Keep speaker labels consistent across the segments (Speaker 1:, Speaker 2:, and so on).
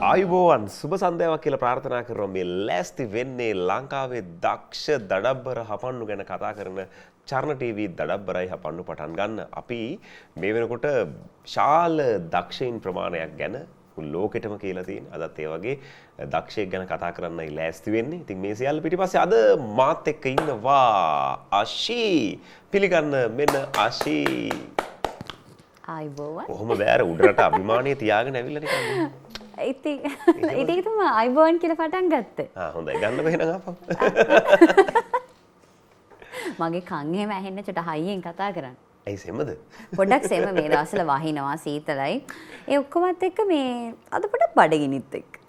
Speaker 1: ආයුබෝවන් සුබ සන්ධ්‍යාවක් කියලා ප්‍රාර්ථනා කරනවා මේ ලෑස්ති වෙන්නේ ලංකාවේ දක්ෂ දඩබ්බර හපන්නු ගැන කතා කරන චර්ණ ටීවී දඩබ්බරයි හපන්නු පටන් ගන්න. අපි මේ වෙනකොට ශාල දක්ෂයින් ප්‍රමාණයක් ගැන ලෝකෙටම කියලා තියෙන. අදත් ඒ වගේ දක්ෂයෙක් ගැන කතා කරන්නයි ලෑස්ති වෙන්නේ. ඉතින් මේ සියල්ල පිටිපස්සේ අද මාත් එක්ක ඉන්නවා අෂී. පිළිගන්න මෙන්න අෂී.
Speaker 2: ආයුබෝවන්.
Speaker 1: කොහොම බෑර උඩරට අභිමානිය තියාගෙන ඇවිල්ලා නිකන්.
Speaker 2: ඉතින් තමයි ආයුබෝවන් කියලා පටන් ගත්තේ.
Speaker 1: හොඳයි ගන්න බැහැ නං ආපහු.
Speaker 2: මගේ කන් එහෙම ඇහෙන්න චුට හයියෙන් කතා කරන්න.
Speaker 1: ඇයි සෙමද?
Speaker 2: පොඩ්ඩක් සෙම මේ දවස්වල වහිනවා සීතලයි. ඒ ඔක්කොමත් එක්ක මේ අද පොඩක් බඩගිනිත් එක්ක.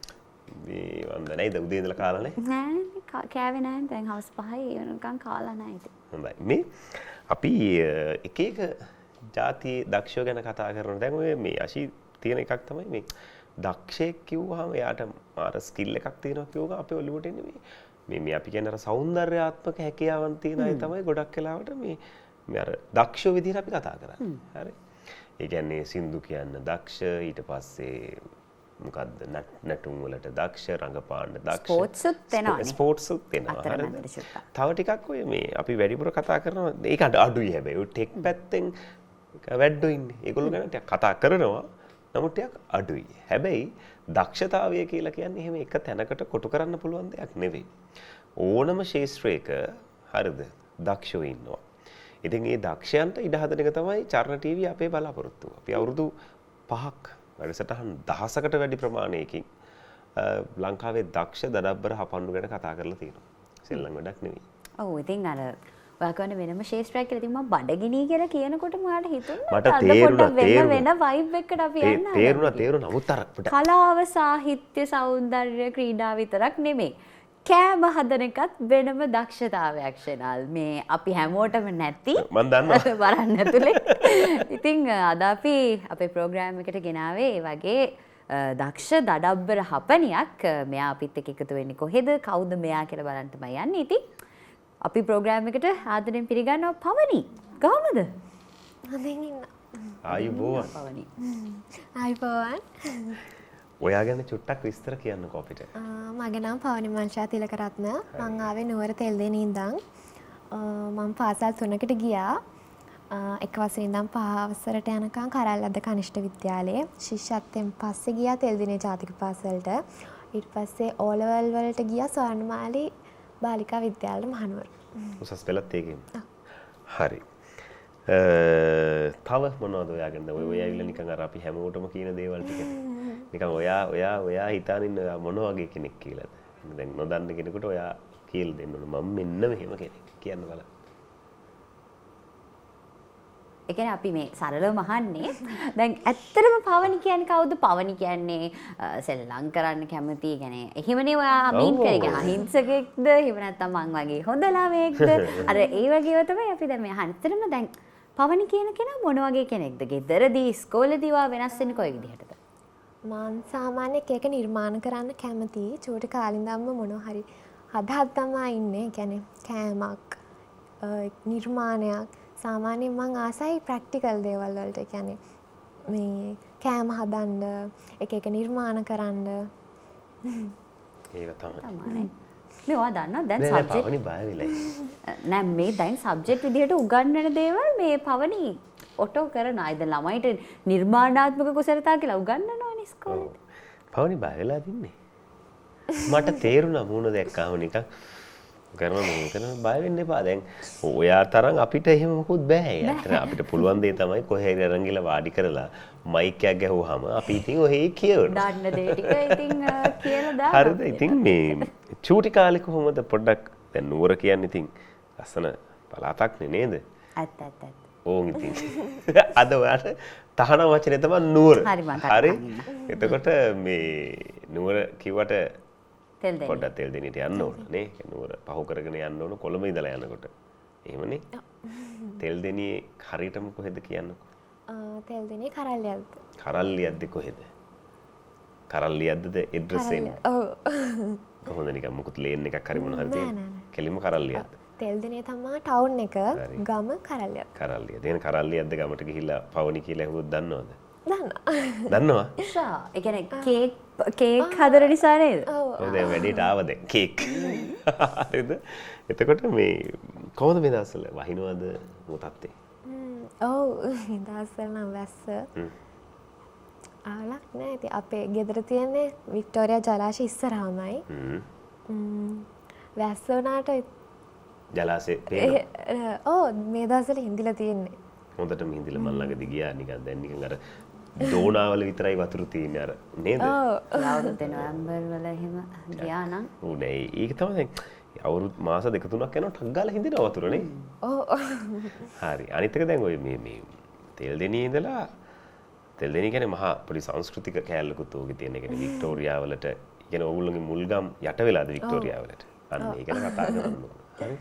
Speaker 1: මේ වන්ද නැයිද උදේ ඉඳලා කාලා නැහැ?
Speaker 2: නෑ කෑවේ නෑ දැන් හවස් 5යි වෙනකන් කාලා නෑ ඉතින්.
Speaker 1: හොඳයි. මේ අපි එක එක ಜಾති දක්ෂයෝ ගැන කතා කරනවා. දැන් ඔය මේ අෂී තියෙන එකක් තමයි මේ දක්ෂයෙක් කිව්වහම එයාට මාර ස්කිල් එකක් තියෙනවා කියෝගා අපේ ඔළුවට එන්නේ මේ අපි කියන්නේ අර సౌందర్యාත්මක හැකියාවන් තියෙන අය තමයි ගොඩක් වෙලාවට මේ අර දක්ෂ විදිහට අපි කතා කරන්නේ. හරි. ඒ කියන්නේ සින්දු කියන්න දක්ෂ ඊට පස්සේ මොකද්ද නටුම් වලට දක්ෂ රංගපාන්න දක්ෂ
Speaker 2: ස්පෝර්ට්ස්ුත් වෙනවානේ.
Speaker 1: ස්පෝර්ට්ස්ුත් වෙනවා. හරිද? තව ටිකක් ඔය මේ අපි වැඩිපුර කතා කරනවා ඒක අඩුයි හැබැයි. ඔය ටෙක් පැත්තෙන් වැඩෝ ඉන්නේ. ඒගොල්ලෝ ගැන ටිකක් කතා කරනවා. නමුත් ටිකක් අඩුයි. හැබැයි දක්ෂතාවය කියලා කියන්නේ එහෙම එක තැනකට කොටු කරන්න පුළුවන් දෙයක් නෙවෙයි. ඕනම ශාස්ත්‍රයක හරිද දක්ෂයෝ ඉන්නවා. ඉතින් මේ දක්ෂයන්ට ඉඩ හදන එක තමයි චර්ණ ටීවී අපේ බලාපොරොත්තුව. අපි අවුරුදු 5ක් වැඩසටහන් 1000කට වැඩි ප්‍රමාණයකින් ලංකාවේ දක්ෂ දඩබ්බර හපන්නු ගැන කතා කරලා තියෙනවා. සෙල්ලම් වැඩක් නෙවෙයි.
Speaker 2: ඔව් ඉතින් අර ඔයා කියන්නේ වෙනම ශාස්ත්‍රයක් කියලා ඉතින් මම බඩගිනි කියලා කියනකොට මට හිතුණා
Speaker 1: මට තේරුණා
Speaker 2: වෙන වයිබ් එකකට අපි යන්න.
Speaker 1: තේරුණා නමුත් අර
Speaker 2: කලාව සාහිත්‍ය සෞන්දර්ය ක්‍රීඩා විතරක් නෙමෙයි. කෑම හදන එකත් වෙනම දක්ෂතාවයක් ෂෙනල්. මේ අපි හැමෝටම නැති
Speaker 1: මම දන්නවා
Speaker 2: බලන්න ඇතුලේ. ඉතින් අද අපි අපේ ප්‍රෝග්‍රෑම් එකට ගෙනාවේ ඒ වගේ දක්ෂ දඩබ්බර හපනියක්. මෙයා අපිත් එක්ක එකතු වෙන්නේ කොහෙද? කවුද මෙයා කියලා බලන්න තමයි යන්නේ. ඉතින් අපි ප්‍රෝග්‍රෑම් එකට ආදරෙන් පිළිගන්නවා පවනි. කොහමද?
Speaker 3: හොඳින් ඉන්න.
Speaker 1: ආයුබෝවන්.
Speaker 2: පවනි.
Speaker 3: ආයුබෝවන්.
Speaker 1: ඔයා ගැන චුට්ටක් විස්තර කියන්නකෝ අපිට.
Speaker 3: මගේ නම පවනි මංෂා තිලකරත්න. මං ආවේ නුවර තෙල්දෙණිය ඉඳන්. මම පාසල් 3කට ගියා. එක වසරේ ඉඳන් 5 වසරට යනකම් කරල්ලද්ද කනිෂ්ඨ විද්‍යාලයේ ශිෂ්‍යත්වයෙන් පස්සේ ගියා තෙල්දෙණිය ජාතික පාසලට. ඊට පස්සේ O level වලට ගියා ස්වර්ණමාලි බාලිකා විද්‍යාලයට මහනුවර.
Speaker 1: උසස් පෙළත් ඒකෙම. හරි. තව මොනවද ඔයාගෙන්ද? ඔය ඇවිල්ලා නිකන් අර අපි හැමෝටම කියන දේවල් ටික. නිකන් ඔයා හිතාන ඉන්න මොන වගේ කෙනෙක් කියලාද? දැන් නොදන්න කෙනෙකුට ඔයා කියලා දෙන්න ඕන. මම මෙන්න මෙහෙම කෙනෙක් කියන්න බලන්න.
Speaker 2: ඒ කියන්නේ අපි මේ සරලවම අහන්නේ. දැන් ඇත්තටම පවනි කියන්නේ කවුද? පවනි කියන්නේ සෙල්ලම් කරන්න කැමති. කියන්නේ එහෙමනේ ඔයා අමින් කරේ. අහිංසකෙක්ද? එහෙම නැත්නම් මං වගේ හොඳ ළමයෙක්ද? අර ඒ වගේව තමයි අපි දැන් මේ අහන්තරම දැන් පවනි කියන කෙනා මොන වගේ කෙනෙක්ද? ගෙදරදී ඉස්කෝලේදී වා වෙනස් වෙන්නේ කොයි විදිහටද?
Speaker 3: මං සාමාන්‍ය එක නිර්මාණ කරන්න කැමති. චූටි කාලේ ඉඳන්ම මොනවා හරි හදා තමයි ඉන්නේ. කියන්නේ කෑමක් නිර්මාණයක් සාමාන්‍යයෙන් මං ආසයි ප්‍රැක්ටිකල් දේවල් වලට. කියන්නේ මේ කෑම හදන්න එක නිර්මාණ කරන්න.
Speaker 1: ඒක තමයි.
Speaker 2: මේ ඔයා දන්නවා දැන් සබ්ජෙක්ට්
Speaker 1: පවනි බය වෙලයි.
Speaker 2: නෑ මේ දැන් සබ්ජෙක්ට් විදිහට උගන්වන දේවල් මේ පවනි ඔටෝ කරන අයද ළමයිට නිර්මාණාත්මක කුසලතා කියලා උගන්වනවනේ ඉස්කෝලේ.
Speaker 1: පවනි බය වෙලා තින්නේ. මට තේරුණා මූණ දැක්කාම නිකන් කරන බය වෙන්න එපා. දැන් ඔයා තරම් අපිට එහෙම මොකුත් බෑ. ඇත්තට අපිට පුළුවන් දේ තමයි කොහේ හරි අරන් ගිහලා වාඩි කරලා මයික් එකක් ගැහුවාම අපි ඉතින් ඔහේ කියවනවා.
Speaker 2: දාන්න දේ ටික ඉතින් කියලා දානවා.
Speaker 1: හරිද? ඉතින් මේ චූටි කාලේ කොහොමද පොඩ්ඩක් දැන් නුවර කියන්නේ ඉතින් ලස්සන පළාතක් නේද?
Speaker 2: ඇත්ත.
Speaker 1: ඕන් ඉතින්. අද ඔයාට තහනම් වචනේ තමයි නුවර. හරි. එතකොට මේ නුවර කිව්වට පොඩ්ඩක් තෙල්දෙණියට යන්න ඕන නේ. නුවර පහු කරගෙන යන්න ඕන කොළඹ ඉඳලා යනකොට. එහෙමනේ. තෙල්දෙණියේ හරියටම කොහෙද කියන්නකෝ?
Speaker 3: තෙල්දෙණියේ කරල්ලියද්ද.
Speaker 1: කරල්ලියද්ද කොහෙද? කරල්ලියද්දද ඇඩ්‍රස් එන්නේ?
Speaker 3: ඔව්.
Speaker 1: කොහොමද නිකන් මොකුත් ලේන් එකක් හරි මොන හරි තියෙන්නේ? කෙලින්ම කරල්ලියද්ද.
Speaker 3: තෙල්දෙණිය තමයි ටවුන් එක ගම කරල්ලියද්ද.
Speaker 1: කරල්ලියද්ද. එහෙනම් කරල්ලියද්ද ගමට ගිහිල්ලා පවනි කියලා ඇහුවොත් දන්නවද? දන්නවා?
Speaker 2: ඒ කියන්නේ කේක් හදන නිසා නේද?
Speaker 1: ඔව් දැන් වැඩේට ආවද කේක්. හරිද? එතකොට මේ කොහොමද මේ දවස්වල වහිනවද මොතත්තේ?
Speaker 3: ඔව් මේ දවස්වල නම් වැස්ස. ආලක් නෑ. ඉතින් අපේ ගෙදර තියෙන්නේ වික්ටෝරියා ජලාශය ඉස්සරහමයි. වැස්ස වුණාට
Speaker 1: ජලාශේ පේනවා.
Speaker 3: ඔව් මේ දවස්වල හින්දිලා තියෙන්නේ.
Speaker 1: හොඳටම හින්දිලා මල් ළඟදී ගියා නිකන් දැන් නිකන් අර දෝනාවල විතරයි වතුර තියෙන්නේ අර නේද?
Speaker 2: අවුරුද්ද නොවැම්බර් වල එහෙම ගියා නම්
Speaker 1: ඔව් නෑ ඒක තමයි දැන් අවුරුදු මාස දෙක තුනක් යනවා ටක් ගාලා හින්දිනවා වතුර නේ.
Speaker 3: ඔව්.
Speaker 1: හරි. අනිත් එක දැන් ඔය මේ තෙල්දෙනියේ ඉඳලා තෙල්දෙනිය කියන්නේ මහා පොඩි සංස්කෘතික කෑල්ලකුත් ඕකේ තියෙන. ඒ කියන්නේ වික්ටෝරියා වලට කියන්නේ ඕගොල්ලෝගේ මුල්ගම් යට වෙලාද වික්ටෝරියා වලට. අන්න ඒක ගැන කතා කරන්න ඕන. හරි.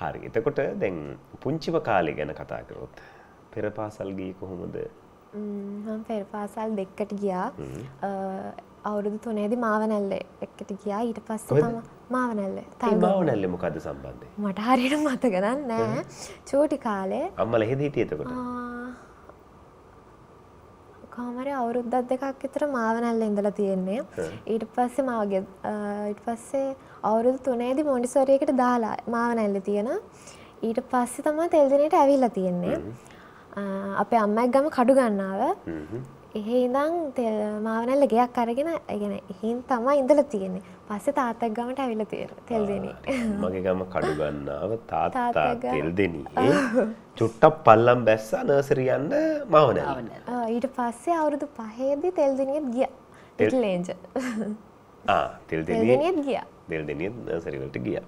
Speaker 1: හරි. එතකොට දැන් පුංචිම කාලේ ගැන කතා කරොත් පෙර පාසල් ගියේ කොහොමද?
Speaker 3: මම පෙර පාසල් දෙකකට ගියා. අවුරුදු 3 දී මාවනැල්ලේ එකට ගියා. ඊට පස්සේ තමයි මාවනැල්ලේ.
Speaker 1: මාවනැල්ලේ මොකද්ද සම්බන්ධය?
Speaker 3: මට හරියට මතක නෑ. චූටි කාලේ
Speaker 1: අම්මලා එහෙද හිටියේ එතකොට?
Speaker 3: කාමරේ අවුරුද්දක් දෙකක් විතර මාවනැල්ලේ ඉඳලා තියෙන්නේ. ඊට පස්සේ අවුරුදු 3 දී මොන්ටිසෝරි එකට දාලා මාවනැල්ලේ තියෙන. ඊට පස්සේ තමයි තෙල්දිනේට ඇවිල්ලා තියෙන්නේ. අපේ අම්මගේ ගම කඩු ගන්නාව. එහෙ ඉඳන් මාවනැල්ල ගෙයක් අරගෙන يعني එහෙන් තමයි ඉඳලා තියෙන්නේ. පස්සේ තාත්තගේ ගමට ඇවිල්ලා තියෙනවා තෙල්දිනේ.
Speaker 1: මගේ ගම කඩු ගන්නාව තාත්තා තෙල්දිනේ. චුට්ටක් පල්ලම් බැස්සා නර්සරි යන්න මාවනැල්ල.
Speaker 3: ඊට පස්සේ අවුරුදු 5 දී තෙල්දිනියෙත් ගියා. Little angel.
Speaker 1: තෙල්දිනියෙත් ගියා. තෙල්දිනියෙත් නර්සරි වලට ගියා.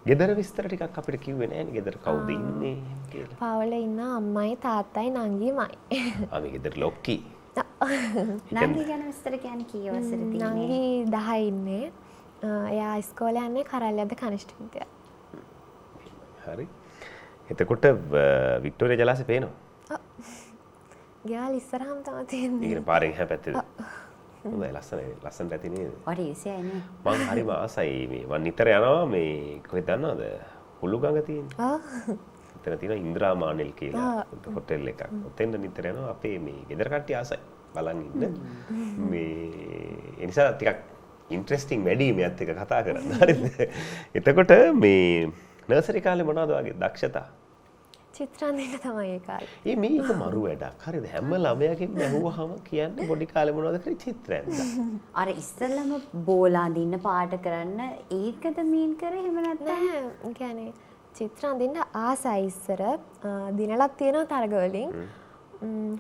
Speaker 1: ගෙදර විස්තර ටිකක් අපිට කිව්වේ නෑනේ ගෙදර කවුද ඉන්නේ කියලා.
Speaker 3: පවුලේ ඉන්න අම්මයි තාත්තයි නංගිමයි.
Speaker 1: මේ ගෙදර ලොක්කි.
Speaker 2: නංගි ගැන විස්තර කියන්නේ කී වසරේද ඉන්නේ?
Speaker 3: නංගි 10 ඉන්නේ. එයා ඉස්කෝලේ යන්නේ කරල්ලද්ද කනිෂ්ඨ විද්‍යාලය.
Speaker 1: හරි. එතකොට වික්ටෝරියා ජලාශය පේනවා?
Speaker 3: ගියාල ඉස්සරහම තමයි තියෙන්නේ.
Speaker 1: ඊගෙන පාරෙන් එහා පැත්තේද? හොඳයි ලස්සනට ඇති නේද?
Speaker 2: ඔය ඉස්සෙන්නේ.
Speaker 1: මං හරිම ආසයි මේ මං නිතර යනවා මේ කොහෙද දන්නවද? හුළුගඟ තියෙන්නේ. එතන තියෙන ඉන්ද්‍රාමානෙල් කියලා හොටෙල් එකක්. ඔතෙන්ද නිතර යනවා අපේ මේ ගෙදර කට්ටිය ආසයි බලන් ඉන්න. මේ ඒ නිසා ටිකක් ඉන්ට්‍රෙස්ටිං වැඩි මේත් එක කතා කරන්න. හරිද? එතකොට මේ නර්සරි කාලේ මොනවද වගේ දක්ෂතා?
Speaker 3: චිත්‍රාන්දින්න තමයි ඒ කාලේ.
Speaker 1: මේක මරු වැඩක්. හරිද? හැම ළමයාගෙම ඇහුවාම කියන්නේ පොඩි කාලේ මොනවද කරේ චිත්‍රයක්ද?
Speaker 2: අර ඉස්සෙල්ලම බෝල අඳින්න පාට කරන්න ඒකද මීන් කරේ එහෙම නැත්නම්
Speaker 3: නෑ. කියන්නේ චිත්‍රාන්දින්න ආසයි ඉස්සර දිනලක් තියෙනවා තරග වලින්.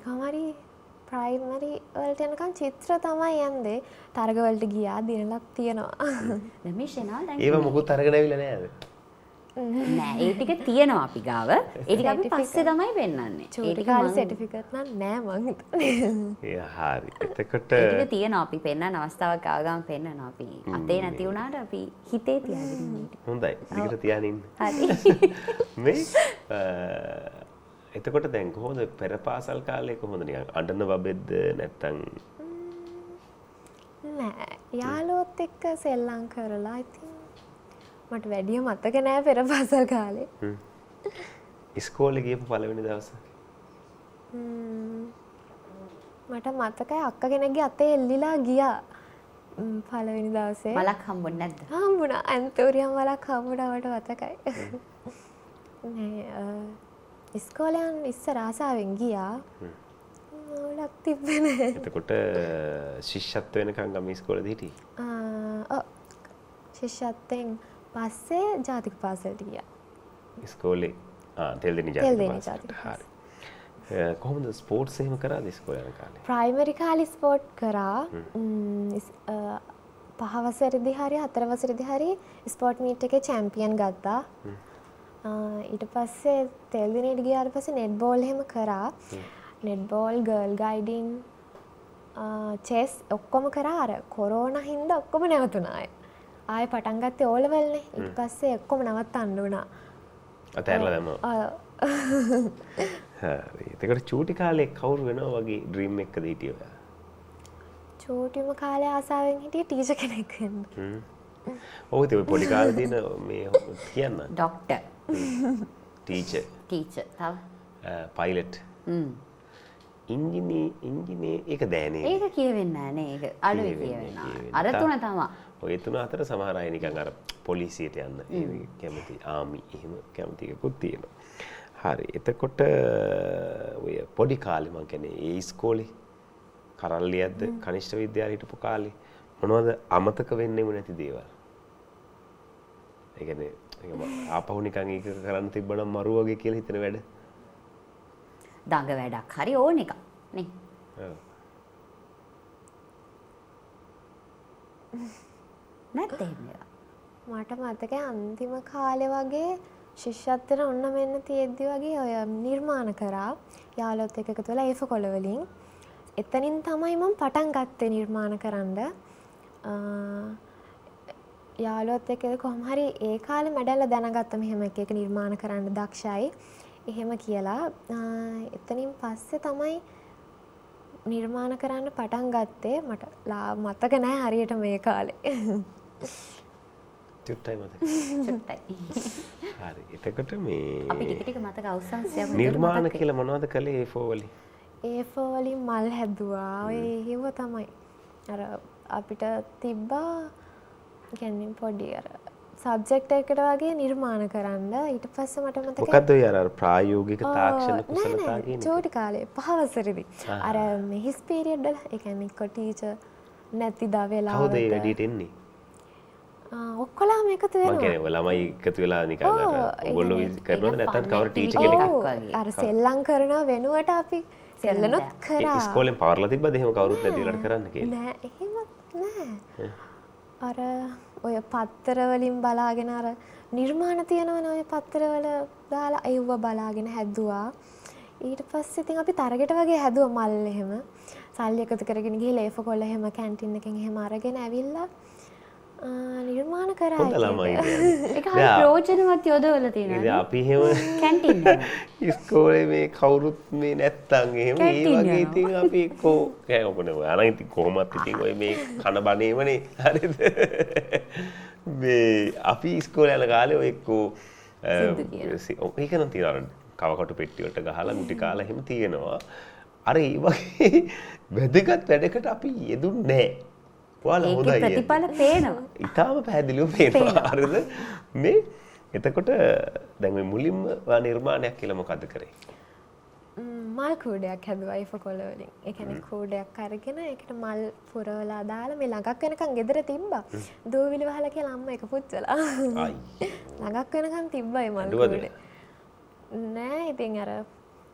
Speaker 3: කොහමරි ප්‍රයිමරි වලට යනකම් චිත්‍ර තමයි යන්නේ. තරග වලට ගියා දිනලක් තියෙනවා.
Speaker 2: දැන් මේ ෂෙනා දැන්
Speaker 1: ඒව මොකුත් අරගෙන ඇවිල්ලා නෑද?
Speaker 2: නෑ ඒ ටික තියෙනවා අපි ගාව. ඒ ටික අපි පස්සේ තමයි පෙන්නන්නේ.
Speaker 3: චූටි කාලේ සර්ටිෆිකට් නම් නෑ මං හිතන්නේ.
Speaker 1: හරි. එතකොට
Speaker 2: ඒ ටික තියෙනවා අපි පෙන්නන අවස්ථාවක් ආව ගමන් පෙන්නනවා අපි. අතේ නැති වුණාට අපි හිතේ තියාගෙන ඉන්න.
Speaker 1: හොඳයි. දිගට තියාගෙන ඉන්න.
Speaker 2: හරි.
Speaker 1: මේ එතකොට දැන් කොහොමද පෙර පාසල් කාලේ කොහොමද නිකන් අඬන බබෙද්ද නැත්තම්
Speaker 3: නෑ යාළුවොත් එක්ක සෙල්ලම් කරලා ඉතින් මට වැඩිය මතක නෑ පෙර පාසල් කාලේ.
Speaker 1: ඉස්කෝලේ ගියපු පළවෙනි දවස.
Speaker 3: මට මතකයි අක්ක කෙනෙක්ගේ අතේ එල්ලිලා ගියා. පළවෙනි දවසේ.
Speaker 2: මලක් හම්බුනේ නැද්ද?
Speaker 3: හම්බුණා. ඇන්තෝරියම් මලක් හම්බුණා මට මතකයි. නෑ ඉස්කෝලේ යන ඉස්සර ආසාවෙන් ගියා. මලක් තිබ්බේ නෑ.
Speaker 1: එතකොට ශිෂ්‍යත්ව වෙනකන් ගම ඉස්කෝලේදී හිටියේ?
Speaker 3: ඔව්. ශිෂ්‍යත්වෙන් පස්සේ ජාතික පාසලට ගියා.
Speaker 1: ඉස්කෝලේ තෙල්දෙනි ජාතික පාසලට. හරි. කොහොමද ස්පෝර්ට්ස් එහෙම කරාද ඉස්කෝලේ යන කාලේ?
Speaker 3: ප්‍රයිමරි කාලේ ස්පෝර්ට් කරා. 5 වසරේදී හරි 4 වසරේදී හරි ස්පෝර්ට් මීට් එකේ චැම්පියන් ගත්තා. ඊට පස්සේ තෙල්දිනේට ගියාට පස්සේ නෙට්බෝල් එහෙම කරා. නෙට්බෝල්, ගර්ල් ගයිඩින්, චෙස් ඔක්කොම කරා. අර කොරෝනා හින්දා ඔක්කොම නැවතුණා. ආයෙ පටන් ගත්තේ ඕ ලෙවල්නේ. ඊට පස්සේ ඔක්කොම නවත්තන්න වුණා.
Speaker 1: අතෑරලා දැම්මා. හරි. එතකොට චූටි කාලේ කවුරු වෙනවා වගේ ඩ්‍රීම් එකකද හිටියේ ඔයා?
Speaker 3: චූටිම කාලේ ආසාවෙන් හිටියේ ටීචර් කෙනෙක් වෙන්න.
Speaker 1: ඔව් ඒ පොඩි කාලේ දින මේ කියන්න.
Speaker 2: ඩොක්ටර්.
Speaker 1: ටීචර්.
Speaker 2: ටීචර්. තව
Speaker 1: පයිලට්. ඉංජිනේ ඒක දැනේ.
Speaker 2: ඒක කියවෙන්නේ නැහැ නේ. ඒක අඩුයි කියවෙනවා. අර තුන තමයි.
Speaker 1: ඔය තුන අතර සමහර අය නිකන් අර පොලිසියට යන්න කැමති ආමි එහෙම කැමති එකකුත් තියෙනවා. හරි. එතකොට ඔය පොඩි කාලේ මං කියන්නේ ඒ ඉස්කෝලේ කරල්ලියද්ද කනිෂ්ඨ විද්‍යාලේ හිටපු කාලේ මොනවද අමතක වෙන්නේම නැති දේවල්? ඒ කියන්නේ ආපහු නිකන් ඒක කරන්න තිබ්බනම් මරු වගේ කියලා හිතන වැඩ.
Speaker 2: දඟ වැඩක් හරි ඕන එකක් නේ.
Speaker 1: ඔව්.
Speaker 2: නැත්තේ
Speaker 3: මට මතකයි අන්තිම කාලේ වගේ ශිෂ්‍යත්වයට ඔන්න මෙන්න තියෙද්දි වගේ ඔය නිර්මාණ කරා යාළුවොත් එක්ක එකතු වෙලා ඒෆ කොළ වලින්. එතනින් තමයි මම පටන් ගත්තේ නිර්මාණ කරන්න. යාළුවොත් එක්ක කොහොම හරි ඒ කාලේ මැඩල්ල දැනගත්තා මෙහෙම එක නිර්මාණ කරන්න දක්ෂයි. එහෙම කියලා එතනින් පස්සේ තමයි නිර්මාණ කරන්න පටන් ගත්තේ. මට මතක නැහැ හරියට මේ කාලේ.
Speaker 1: චුට්ටයි මතක.
Speaker 2: චුට්ටයි.
Speaker 1: හරි. එතකොට මේ
Speaker 2: අපි ටික ටික මතක අවසන්සියම
Speaker 1: නිර්මාණ කියලා මොනවද කළේ A4 වලින්?
Speaker 3: A4 වලින් මල් හැදුවා. ඔය ඒව තමයි. අර අපිට තිබ්බා කියන්නේ පොඩි අර සබ්ජෙක්ට් එකකට වගේ නිර්මාණ කරන්න. ඊට පස්සේ මට මතකයි
Speaker 1: මොකද්ද ඔය අර ප්‍රායෝගික තාක්ෂණ කුසලතා කියන්නේ?
Speaker 3: චෝටි කාලේ 5 වසරේදී. අර මේ හිස් පීරියඩ් වල ඒ කියන්නේ කො ටීචර් නැති දා වෙලාවට.
Speaker 1: කවුද ඒ වැඩියට එන්නේ?
Speaker 3: ඔක්කොලාම එකතු වෙනවා.
Speaker 1: මම කියන්නේ ළමයි එකතු වෙලා නිකන් අර ඔයගොල්ලෝ කරනවද නැත්නම් කවර ටීචර් කෙනෙක්?
Speaker 3: අර සෙල්ලම් කරන වෙනුවට අපි සෙල්ලනොත් කරා.
Speaker 1: ඉස්කෝලෙන් පවර්ලා තිබ්බද එහෙම කවුරුත් නැති වෙලාට කරන්න කියලා?
Speaker 3: නෑ එහෙම නෑ. අර ඔය පත්තර වලින් බලාගෙන අර නිර්මාණ තියෙනවනේ ඔය පත්තර වල දාලා ඒව බලාගෙන හැදුවා. ඊට පස්සේ ඉතින් අපි තරගෙට වගේ හැදුවා මල් එහෙම. සල්ලි එකතු කරගෙන ගිහලා ඒෆ කොල්ල එහෙම කැන්ටින් එකෙන් එහෙම අරගෙන ඇවිල්ලා නිර්මාණ කරා.
Speaker 1: හොඳ ළමයි කියන්නේ.
Speaker 2: ඒක හරි ප්‍රයෝජනවත් යොදවලා තියෙනවා.
Speaker 1: ඉතින් අපි එහෙම
Speaker 2: කැන්ටින්
Speaker 1: ඉස්කෝලේ මේ කවුරුත් මේ නැත්තම් එහෙම ඒ වගේ ඉතින් අපි කො කෑවපනේ ඔය අනන් ඉතින් කොහොමත් ඉතින් ඔය මේ කන බණේමනේ හරිද මේ අපි ඉස්කෝලේ යන කාලේ ඔය එක්කෝ ඒක නම් තියනවා කවකට පෙට්ටි වලට ගහලා මුටි කාලා එහෙම තියෙනවා. අර ඒ වගේ වැදගත් වැඩකට අපි යෙදුන්නේ නැහැ. ඔයාලා හොඳයි.
Speaker 2: ඒකේ ප්‍රතිඵල පේනවා.
Speaker 1: ඊටාම පැහැදිලිව පේනවා. හරිද? මේ එතකොට දැන් මේ මුලින්ම නිර්මාණයක් කියලා මොකද්ද කරේ?
Speaker 3: මල් කූඩයක් හැදුවා ඒෆ කොළ වලින්. ඒ කියන්නේ කූඩයක් අරගෙන ඒකට මල් පුරවලා දාලා මේ ළඟක් වෙනකන් ගෙදර තිබ්බා. දූවිලි වහලා කියලා අම්මා එක පුච්චලා. ළඟක් වෙනකන් තිබ්බා ඒ මල් කූඩේ. නෑ ඉතින් අර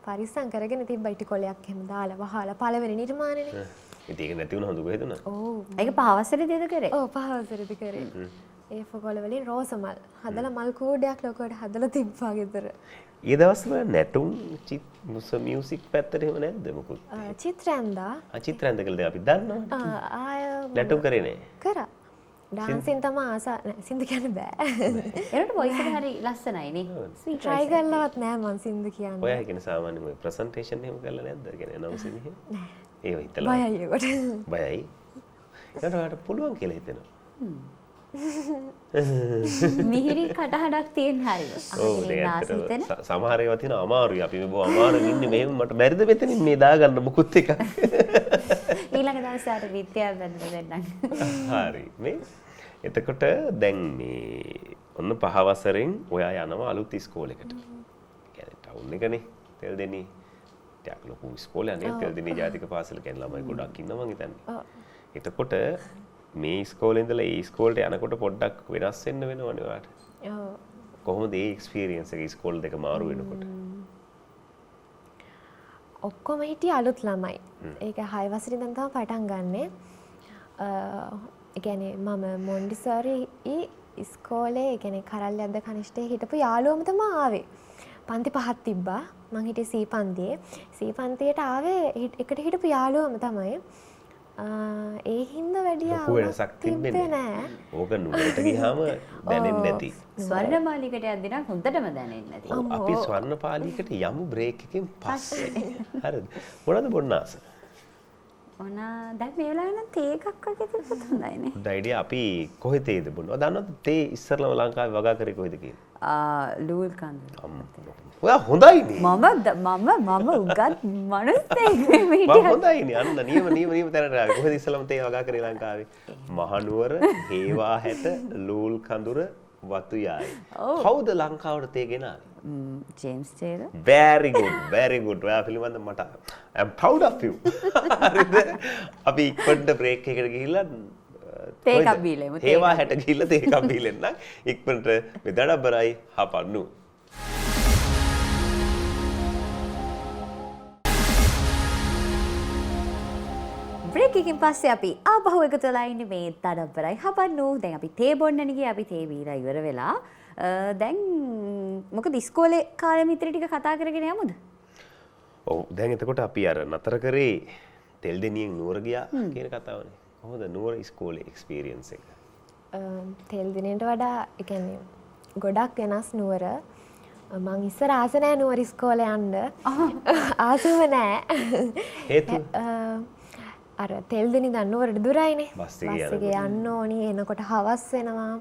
Speaker 3: පරිස්සම් කරගෙන තිබ්බා ඊට කොලයක් එහෙම දාලා වහලා පළවෙනි නිර්මාණයනේ.
Speaker 1: ඉතින් ඒක නැති වුණා හොඳ කොහෙද උනා?
Speaker 3: ඔව්.
Speaker 2: ඒක පහවසරේදීද කරේ?
Speaker 3: ඔව් පහවසරේදී කරේ. ඒ ෆොකොල වලින් රෝස මල් හදලා මල් කූඩයක් ලොකුවට හදලා තිබ්බා ගෙදර.
Speaker 1: ඊ දවස්වල නැටුම් මියුසික් පැත්තට එහෙම නැද්ද මොකුත්?
Speaker 3: චිත්‍රයන්දා.
Speaker 1: චිත්‍රයන්ද කියලා දැන් අපි දන්නවා.
Speaker 3: ආය
Speaker 1: නැටුම් කරේ නෑ.
Speaker 3: කරා. ඩාන්සින් තමයි ආසා නෑ සින්දු කියන්න බෑ.
Speaker 2: ඒකට වොයිස් එක හරි ලස්සනයි නේ.
Speaker 3: try කරලවත් නෑ මං සින්දු කියන්න.
Speaker 1: ඔයා කියන සාමාන්‍ය මේ ප්‍රසන්ටේෂන් එහෙම කරලා නැද්ද? කියන්නේ announcing එහෙම? නෑ. ඒව හිතලා.
Speaker 3: බයයි ඒකට.
Speaker 1: බයයි. ඒකට ඔයාලට පුළුවන් කියලා හිතෙනවා.
Speaker 2: මිහිරි කටහඬක් තියෙන හරිය.
Speaker 1: ඔව් ඒක සමහර ඒවා තියෙනවා අමාරුයි. අපි මේ බොහොම අමාරුවෙන් ඉන්නේ මෙහෙම මට බැරිද මෙතනින් මේ දාගන්න මුකුත් එක.
Speaker 2: ඊළඟ දවසේ ආට විද්‍යාව බඳලා දෙන්නම්.
Speaker 1: හරි. මේ එතකොට දැන් මේ ඔන්න 5 වසරෙන් ඔයා යනවා අලුත් ඉස්කෝලේකට. කියන්නේ ටවුන් එකනේ තෙල්දෙනි. ටිකක් ලොකු ඉස්කෝලයක් නේ තෙල්දෙනි ජාතික පාසල කියන ළමයි ගොඩක් ඉන්නවා මං හිතන්නේ. එතකොට මේ ඉස්කෝලේ ඉඳලා ඒ ඉස්කෝලේට යනකොට පොඩ්ඩක් වෙනස් වෙන්න වෙනවනේ ඔයාලට.
Speaker 3: ඔව්.
Speaker 1: කොහොමද ඒ එක්ස්පීරියන්ස් එක ඉස්කෝල දෙක මාරු වෙනකොට?
Speaker 3: ඔක්කොම හිටිය අලුත් ළමයි. ඒක 6 වසරේ ඉඳන් තමයි පටන් ගන්නෙ. ඒ කියන්නේ මම මොන්ටිසෝරි ඉස්කෝලේ ඒ කියන්නේ කරල්යද්ද කනිෂ්ඨයේ හිටපු යාළුවම තමයි ආවේ. පන්ති 5ක් තිබ්බා. මං හිටියේ සී පන්තියේ. සී පන්තියට ආවේ එකට හිටපු යාළුවම තමයි. ඒ හින්දා වැඩි
Speaker 1: වෙනසක් තිබෙන්නේ නැහැ. ඕක නුවරට ගියාම දැනෙන්නේ නැති.
Speaker 2: ස්වර්ණමාලිකට යද්දී නම් හොඳටම දැනෙන්නේ නැති.
Speaker 1: අපි ස්වර්ණපාලිකට යමු බ්‍රේක් එකකින් පස්සේ. හරිද? මොනවද බොන්න ආස?
Speaker 2: ඕනා දැන් මේ වෙලාවේ නම් තේ එකක් වගේ තිබ්බත් හොඳයිනේ.
Speaker 1: ඩයිඩියා අපි කොහෙද තේද බොනවා? දන්නවද තේ ඉස්සරලම ලංකාවේ වගා කරේ කොහෙද කියලා?
Speaker 2: ලූල් කන්ද.
Speaker 1: ඔයා හොඳයිනේ.
Speaker 2: මම උගත් මනුස්සයෙක්
Speaker 1: මම
Speaker 2: මේ
Speaker 1: හොඳයිනේ. අන්න නියම තැනට ආවේ. කොහෙද ඉස්සරලම තේ වගා කරේ ලංකාවේ? මහනුවර, හේවා හැට, ලූල් කඳුර, වතුයායි. කවුද ලංකාවට තේ ගෙනාවේ?
Speaker 2: James Taylor.
Speaker 1: very good ඔයා පිළිබඳව මට I'm proud of you. හරිද? අපි ඉක්මනට බ්‍රේක් එකකට ගිහිල්ලා
Speaker 2: තේ එකක් බීලෙමු.
Speaker 1: හේවා හැට ගිහිල්ලා තේ එකක් බීලෙන්න ඉක්මනට මෙදඩබරයි හපන්නු.
Speaker 2: බ්‍රේක් එකකින් පස්සේ අපි ආපහු එකතු වෙලා ඉන්නේ මේ තඩබ්බරයි හපන්නු. දැන් අපි තේ බොන්නනේ ගියේ. අපි තේ බීලා ඉවර වෙලා දැන් මොකද ඉස්කෝලේ කාලෙ මිත්‍ර ටික කතා කරගෙන යමුද?
Speaker 1: ඔව් දැන් එතකොට අපි අර නතර කරේ තෙල්දෙනියෙන් නුවර ගියා කියන කතාවනේ. කොහොමද නුවර ඉස්කෝලේ එක්ස්පීරියන්ස් එක?
Speaker 3: තෙල්දිනේට වඩා ඒ කියන්නේ ගොඩක් වෙනස් නුවර. මං ඉස්සර ආස නැහැ නුවර ඉස්කෝලේ යන්න. ආසම නැහැ.
Speaker 1: හේතුව?
Speaker 3: අර තෙල්දිනි දැන් නුවරට දුරයිනේ.
Speaker 1: බස්
Speaker 3: එකේ යන්න ඕනි. එනකොට හවස් වෙනවා.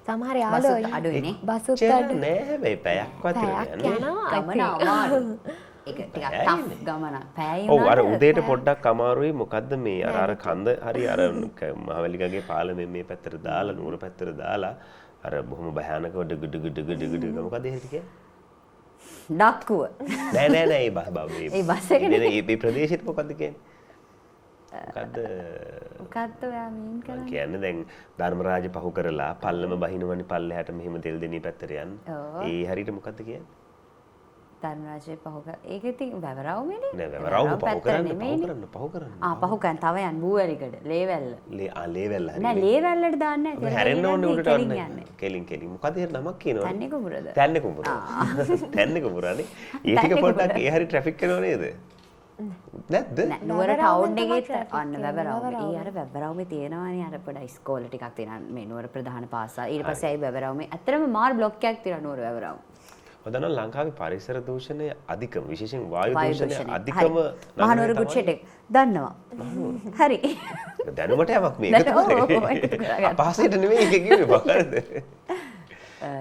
Speaker 3: සමහර යාළුවෝ
Speaker 2: අඩුයිනේ.
Speaker 3: බසුත් අඩු
Speaker 1: නෑ හැබැයි පැයක්වත් යන්නේ.
Speaker 2: ගමන අමාරු. ඒක ටිකක් ටෆ් ගමන. පැය
Speaker 1: ඔව් අර උදේට පොඩ්ඩක් අමාරුයි. මොකද්ද මේ අර කන්ද හරි අර මහවැලිගගේ පාලමෙන් මේ පැත්තට දාලා නුවර පැත්තට දාලා අර බොහොම භයානකව ඩග මොකද එහෙට කියන්නේ?
Speaker 2: ඩක්කුව.
Speaker 1: නෑ ඒ
Speaker 2: ඒ බස් එකනේ.
Speaker 1: මේ ප්‍රදේශෙත් මොකද්ද කියන්නේ?
Speaker 2: මොකද්ද ඔයා මීන් කරන්නේ?
Speaker 1: කියන්නේ දැන් ධර්මරාජ පහු කරලා පල්ලම බහිනවනේ පල්ලෙහාට මෙහෙම තෙල්දෙනී පැත්තට යන්න. ඒ හරියට මොකද්ද කියන්නේ?
Speaker 2: ධර්මරාජේ පහු කර. ඒක ඉතින් වැවරවුමනේ.
Speaker 1: නෑ වැවරවුම පහු කරන්න.
Speaker 2: පහු කරන් තව යන් බූවැලිකඩ ලේවැල්ල.
Speaker 1: ලේවැල්ල හරි.
Speaker 2: නෑ ලේවැල්ලට දාන්නේ නැහැ.
Speaker 1: හැරෙන්න ඕනේ උඩට යන්න. කෙලින්. මොකද ඒ නමක් කියනවනේ?
Speaker 2: තන්නේ කුඹුරද?
Speaker 1: තන්නේ කුඹුර. තන්නේ කුඹුරනේ. ඒ ටික පොඩ්ඩක් ඒ හරි ට්‍රැෆික් කරනව නේද? නැද්ද?
Speaker 2: නුවර ටවුන් එකේ අන්න වැවරවුම. ඒ අර වැවරවුමේ තියෙනවානේ අර පොඩ ඉස්කෝල ටිකක් තියෙනවා මේ නුවර ප්‍රධාන පාසල්. ඊට පස්සේ ආයි වැවරවුමේ. ඇත්තටම මාර් බ්ලොක් එකක් තියෙනවා නුවර වැවරවුම.
Speaker 1: ඔතන ලංකාවේ පරිසර දූෂණය අධිකම විශේෂයෙන් වායු දූෂණය අධිකම
Speaker 2: මහනුවර ගුඩ්ෂෙට් එක දන්නවා. හරි.
Speaker 1: දැනුමට යමක් මේක. අපහසයට නෙමෙයි ඒක කිව්වේ බලන්න.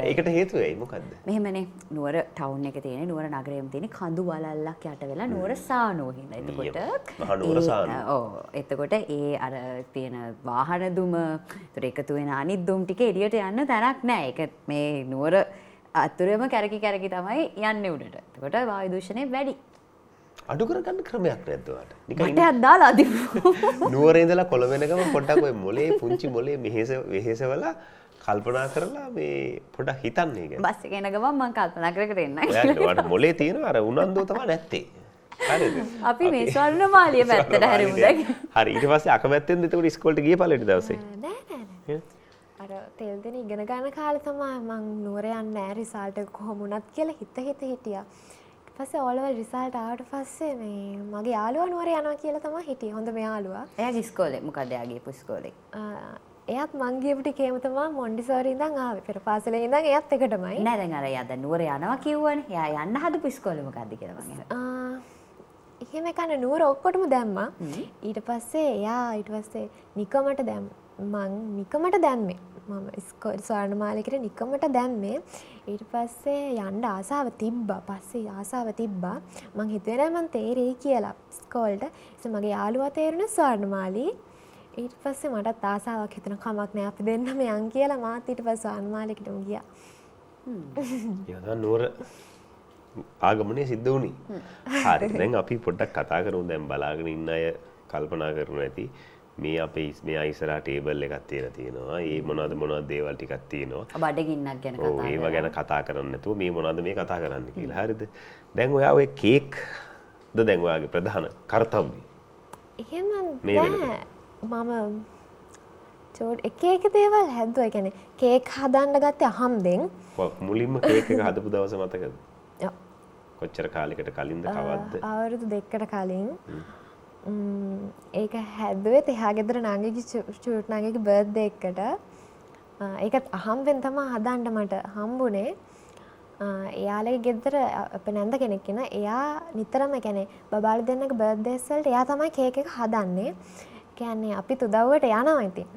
Speaker 1: ඒකට හේතුව ඇයි මොකද්ද?
Speaker 2: මෙහෙමනේ නුවර ටවුන් එකේ තියෙන නුවර නගරයේම තියෙන කඳු වලල්ලක් යට වෙලා නුවර සානුව හින්දා. එතකොට
Speaker 1: මහනුවර සානුව.
Speaker 2: ඔව්. එතකොට ඒ අර තියෙන වාහන දුම, ඒතර එකතු වෙන අනිත් දුම් ටික එළියට යන්න තැනක් නැහැ. ඒක මේ නුවර අතුරෙම කැරකි තමයි යන්නේ උඩට. එතකොට වායු දූෂණය වැඩි.
Speaker 1: අඩු කරගන්න ක්‍රමයක් නැද්ද ඔයාලට?
Speaker 2: මටයක් දාලා අදිමු.
Speaker 1: නුවරේ ඉඳලා කොළඹ වෙනකම පොඩ්ඩක් ඔය මොලේ පුංචි මොලේ වෙහෙසවලා කල්පනා කරලා මේ පොඩ්ඩක් හිතන්න ඒක.
Speaker 2: බස් එක එන ගමන් මම කල්පනා කර කර එන්නයි.
Speaker 1: ඔයාලට මොලේ තියෙන අර උනන්දුව තමයි නැත්තේ. හරිද?
Speaker 2: අපි මේ ස්වර්ණමාලිය පැත්තට හැරෙමු දැන්.
Speaker 1: හරි ඊට පස්සේ අකමැත්තෙන්ද එතකොට ඉස්කෝලේට ගියේ පළවෙනි දවසේ?
Speaker 3: නෑ. අර තෙල්දෙන ඉගෙන ගන්න කාලේ තමයි මං නුවර යන්නේ නැහැ රිසල්ට් එක කොහොම වුණත් කියලා හිත හිටියා. ඊට පස්සේ ඕ ලෙවල් රිසල්ට් ආවට පස්සේ මේ මගේ යාළුවා නුවර යනවා කියලා තමයි හිටියේ. හොඳ මේ යාළුවා.
Speaker 2: එයාගේ ඉස්කෝලේ මොකද එයා ගියපු ඉස්කෝලේ?
Speaker 3: එයාත් මං ගියපු ටිකේම තමයි මොන්ටිසෝරි ඉඳන් ආවේ. පෙර පාසලේ ඉඳන් එයාත් එකටමයි.
Speaker 2: නෑ දැන් අර එයා දැන් නුවර යනවා කිව්වනේ. එයා යන්න හදපු ඉස්කෝලේ මොකද්ද කියලා මං අහනවා.
Speaker 3: එහෙම කන නුවර ඔක්කොටම දැම්මා. ඊට පස්සේ එයා ඊට පස්සේ නිකමට මං නිකමට දැම්මේ. මම ඉස්කෝලේ ස්වර්ණමාලිකට නිකමට දැම්මේ. ඊට පස්සේ යන්න ආසාව තිබ්බා. මං හිතුවේ නෑ මං තේරෙයි කියලා ඉස්කෝලේට. ඉතින් මගේ යාළුවා තේරුණා ස්වර්ණමාලි. ඊට පස්සේ මටත් ආසාවක් හිතුණා කමක් නෑ අපි දෙන්නම යන් කියලා මාත් ඊට පස්සේ ස්වර්ණමාලිකටම ගියා.
Speaker 1: යනවා නුවර ආගමනේ සිද්ධ වුණේ. හරි දැන් අපි පොඩ්ඩක් කතා කරමු දැන් බලාගෙන ඉන්න අය කල්පනා කරනවා ඇති. මේ අපේ මේ ඉස්සරහා ටේබල් එකක් තියෙනවා. ඒ මොනවද දේවල් ටිකක් තියෙනවා.
Speaker 2: බඩගින්නක් ගැන කතා කරනවා.
Speaker 1: ඔව් ඒව ගැන කතා කරන්නේ නැතුව මේ මොනවද මේ කතා කරන්න කියලා. හරිද? දැන් ඔයා ඔය කේක් ද දැන් ඔයාගේ ප්‍රධාන කාර්යය.
Speaker 3: එහෙම නෑ. මම එක දේවල් හැදුවා. ඒ කියන්නේ කේක් හදන්න ගත්තේ අහම්බෙන්.
Speaker 1: මුලින්ම කේක් එක හදපු දවස මතකද?
Speaker 3: ඔව්.
Speaker 1: කොච්චර කාලයකට කලින්ද කවද්ද?
Speaker 3: අවුරුදු 2කට කලින්. ඒක හැදුවේ එහා ගෙදර නංගිගේ චූට් නංගිගේ බර්ත්ඩේ එකට. ඒකත් අහම්බෙන් තමයි හදන්න මට හම්බුනේ. එයාලගේ ගෙදර අපේ නැන්ද කෙනෙක් ඉන්න. එයා නිතරම කියන්නේ බබාලා දෙන්නගේ බර්ත්ඩේස් වලට එයා තමයි කේක් එක හදන්නේ. කියන්නේ අපිත් උදව්වට යනවා ඉතින්.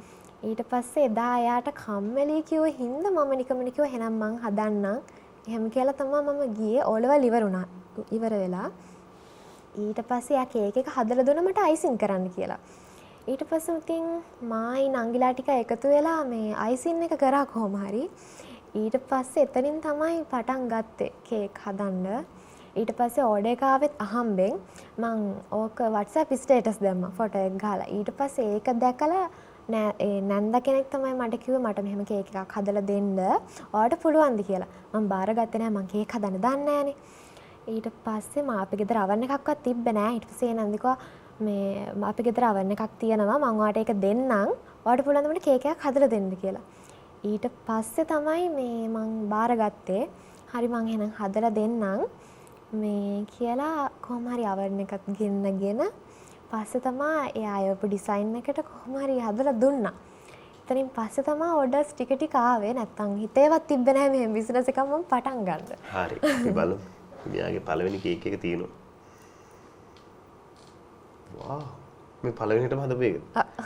Speaker 3: ඊට පස්සේ එදා එයාට කම්මැලි කිව්ව හින්දා මම නිකම්ම කිව්වා එහෙනම් මං හදන්නම්. එහෙම කියලා තමයි මම ගියේ ඕලෙවල් ඉවර වෙලා. ඊට පස්සේ එයා කේක් එක හදලා දුන්නා මට අයිසින් කරන්න කියලා. ඊට පස්සේ ඉතින් මායි නංගිලා ටික එකතු වෙලා මේ අයිසින් එක කරා කොහොම හරි. ඊට පස්සේ එතනින් තමයි පටන් ගත්තේ කේක් හදන්න. ඊට පස්සේ ඕඩර් එක ආවෙත් අහම්බෙන් මං ඕක WhatsApp ස්ටේටස් දැම්මා ෆොටෝ එක ගහලා. ඊට පස්සේ ඒක දැකලා නැන්ද කෙනෙක් තමයි මට කිව්වේ මට මෙහෙම කේක් එකක් හදලා දෙන්න. ඔයාලට පුළුවන්ද කියලා. මං බාරගත්තේ නෑ මං කේක් හදන්න දන්නේ නෑනේ. ඊට පස්සේ අපේ ගෙදර අවන් එකක්වත් තිබ්බේ නෑ. ඊට පස්සේ නන්දි කිව්වා මේ අපේ ගෙදර අවන් එකක් තියෙනවා මං ඔයාලට ඒක දෙන්නම්. ඔයාලට පුළුවන් මට කේක් එකක් හදලා දෙන්න කියලා. ඊට පස්සේ තමයි මේ මං බාරගත්තේ. හරි මං එහෙනම් හදලා දෙන්නම්. මේ කියලා කොහොම හරි අවන් එකක් ගෙන්නගෙන පස්සේ තමයි එයා ආයපු ඩිසයින් එකට කොහොම හරි හදලා දුන්නා. එතනින් පස්සේ තමයි ඕඩර්ස් ටික ටික ආවේ. නැත්තම් හිතේවත් තිබ්බේ නැහැ මේ බිස්නස් එකක් මම පටන් ගන්න.
Speaker 1: හරි. අපි බලමු. මෙයාගේ පළවෙනි කේක් එක තියෙනවා. වාව්. මේ පළවෙනිටම හදපු එක.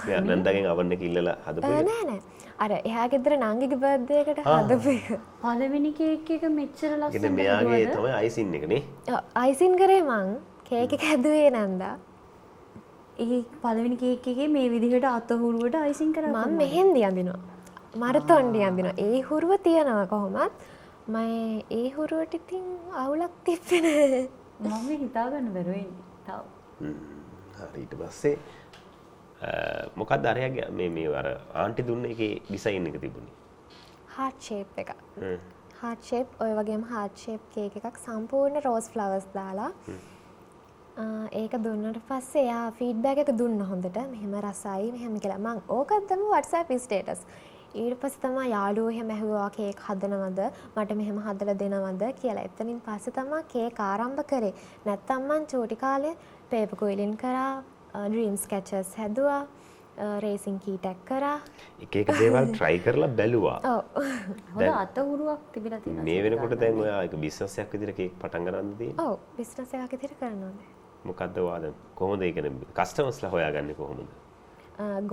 Speaker 1: මෙයා නන්දගෙන් අවන් එක ඉල්ලලා හදපු එක.
Speaker 3: නෑ නෑ. අර එහා ගෙදර නංගිගේ බර්ත්ඩේ එකට හදපු එක.
Speaker 2: පළවෙනි කේක් එක මෙච්චර ලස්සනට
Speaker 1: ඉතින් මෙයාගේ තමයි අයිසින් එක නේ.
Speaker 3: ඔව් අයිසින් කරේ මං කේක් එක හැදුවේ නන්දා.
Speaker 2: ඒ පළවෙනි කේක් එකේ මේ විදිහට අතහුරුවට අයිසින් කරා
Speaker 3: මම මෙහෙන්දි අඳිනවා. මරතොන්ඩි අඳිනවා. ඒ හුරුව තියනවා කොහොමත්. මම ඒ හුරුවට ඉතින් අවුලක් තිබ්බේ නෑ.
Speaker 2: මම හිතා ගන්න බැරුව ඉන්නේ. තව.
Speaker 1: හරි ඊට පස්සේ මොකක්ද අරයාගේ මේ අර ආන්ටි දුන්න එකේ ඩිසයින් එක තිබුණේ?
Speaker 3: heart shape එක. heart shape ඔය වගේම heart shape කේක් එකක් සම්පූර්ණ rose flowers දාලා. ඒක දුන්නට පස්සේ එයා ෆීඩ්බැක් එක දුන්න හොඳට. මෙහෙම රසයි මෙහෙම කියලා. මම ඕකත් දැම්ම WhatsApp status. ඊට පස්සේ තමයි යාළුවෝ එහෙම ඇහුවා කේක් හදනවද? මට මෙහෙම හදලා දෙනවද කියලා. එතනින් පස්සේ තමයි කේක් ආරම්භ කරේ. නැත්තම් මං චූටි කාලේ paper quilling කරා, dream sketches හැදුවා, racing key tag කරා.
Speaker 1: එක එක දේවල් try කරලා බැලුවා.
Speaker 3: ඔව්.
Speaker 2: හොඳ අතහුරුවක් තිබිලා තියෙනවා.
Speaker 1: මේ වෙනකොට දැන් ඔයා එක බිස්නස් එකක් විදිහට කේක් පටන් ගන්නද තියෙන්නේ?
Speaker 3: ඔව් බිස්නස් එකක් විදිහට කරනවාද?
Speaker 1: මොකද්ද වාද? කොහොමද ඒ කියන්නේ කස්ටමර්ස්ලා හොයාගන්නේ කොහොමද?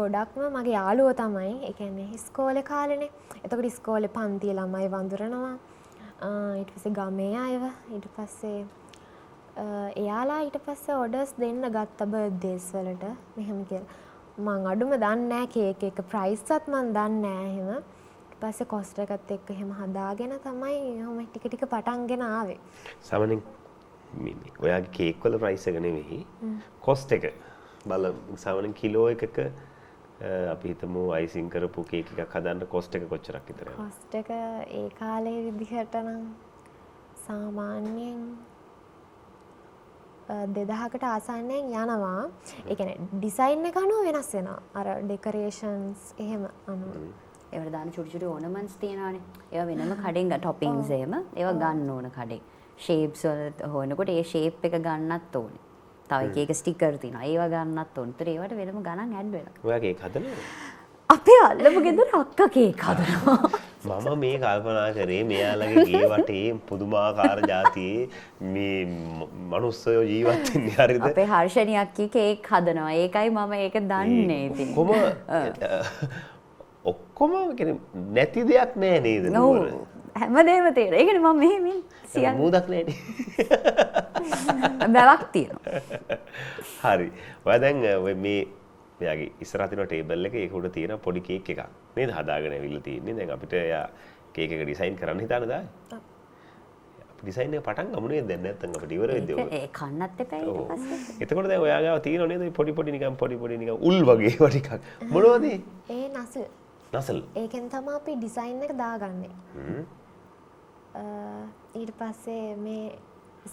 Speaker 3: ගොඩක්ම මගේ යාළුවෝ තමයි. ඒ කියන්නේ ඉස්කෝලේ කාලේනේ. එතකොට ඉස්කෝලේ පන්ති ළමයි වඳුරනවා. ඊට පස්සේ ගමේ අයව ඊට පස්සේ එයාලා ඊට පස්සේ ඕඩර්ස් දෙන්න ගත්ත බර්ත්ඩේස් වලට මෙහෙම කියලා. මං අඩුම දන්නේ නැහැ කේක් එක ප්‍රයිස්වත් මං දන්නේ නැහැ එහෙම. ඊට පස්සේ කොස්ට් එකත් එක්ක එහෙම හදාගෙන තමයි එහෙම ටික ටික පටන්ගෙන ආවේ.
Speaker 1: සාමාන්‍යයෙන් මේ ඔයාගේ කේක් වල ප්‍රයිස් එක නෙවෙයි කොස්ට් එක බලමු. සාමාන්‍යයෙන් කිලෝ එකක අපි හිතමු අයිසින් කරපු කේක් එකක් හදන්න කොස්ට් එක කොච්චරක් විතරද?
Speaker 3: කොස්ට් එක ඒ කාලේ විදිහට නම් සාමාන්‍යයෙන් 2000කට ආසන්නයෙන් යනවා. ඒ කියන්නේ ඩිසයින් එක අනුව වෙනස් වෙනවා. අර ඩෙකොරේෂන්ස් එහෙම අනුව.
Speaker 2: ඒවට දාන චුටි චුටි ඕනමන්ට්ස් තියෙනවානේ. ඒවා වෙනම කඩෙන් ටොපින්ග්ස් එහෙම ඒවා ගන්න ඕන කඩෙන්. ෂේප්ස් වල හොයනකොට ඒ ෂේප් එක ගන්නත් ඕනේ. තව එක එක ස්ටිකර් තියෙනවා. ඒවා ගන්නත් ඕනේ. ඒතර ඒවට වෙනම ගණන් ඇඩ් වෙනවා.
Speaker 1: ඔයා කේක් හදනවද?
Speaker 2: අපේ අල්ලපු ගෙදර අක්කා කේක් හදනවා.
Speaker 1: මම මේ කල්පනා කරේ මෙයාලගේ ගේ වටේ පුදුමාකාර જાතියේ මේ මනුස්සයෝ ජීවත් වෙන්නේ හරිද?
Speaker 2: අපේ හර්ෂණී අක්කී කේක් හදනවා. ඒකයි මම ඒක දන්නේ ඉතින්.
Speaker 1: ඔක්කොම කියන්නේ නැති දෙයක් නෑ නේද?
Speaker 2: ඔව්. හැමදේම තියෙනවා. ඒකනේ මම මෙහෙම සියල්ල
Speaker 1: මූදක් නෑනේ.
Speaker 2: බැලක් තියෙනවා.
Speaker 1: හරි. ඔයා දැන් ඔය මේ මෙයාගේ ඉස්සරහ තියෙන ටේබල් එකේ ඒක උඩ තියෙන පොඩි කේක් එකක් නේද හදාගෙන ඇවිල්ලා තියෙන්නේ. දැන් අපිට එයා කේක් එක ඩිසයින් කරන්න හිතාන දායි. අපි ඩිසයින් එක පටන් ගමු නේද? දැන් නැත්තම් අපිට ඉවර වෙද්දී ඔය.
Speaker 2: ඒ කන්නත් එපා ඊට පස්සේ.
Speaker 1: එතකොට දැන් ඔයා ගාව තියෙනව නේද පොඩි පොඩි නිකන් උල් වගේ ඒවා ටිකක්. මොනවද ඒ?
Speaker 3: ඒ නසල්.
Speaker 1: නසල්.
Speaker 3: ඒකෙන් තමයි අපි ඩිසයින් එක දාගන්නේ. ඊට පස්සේ මේ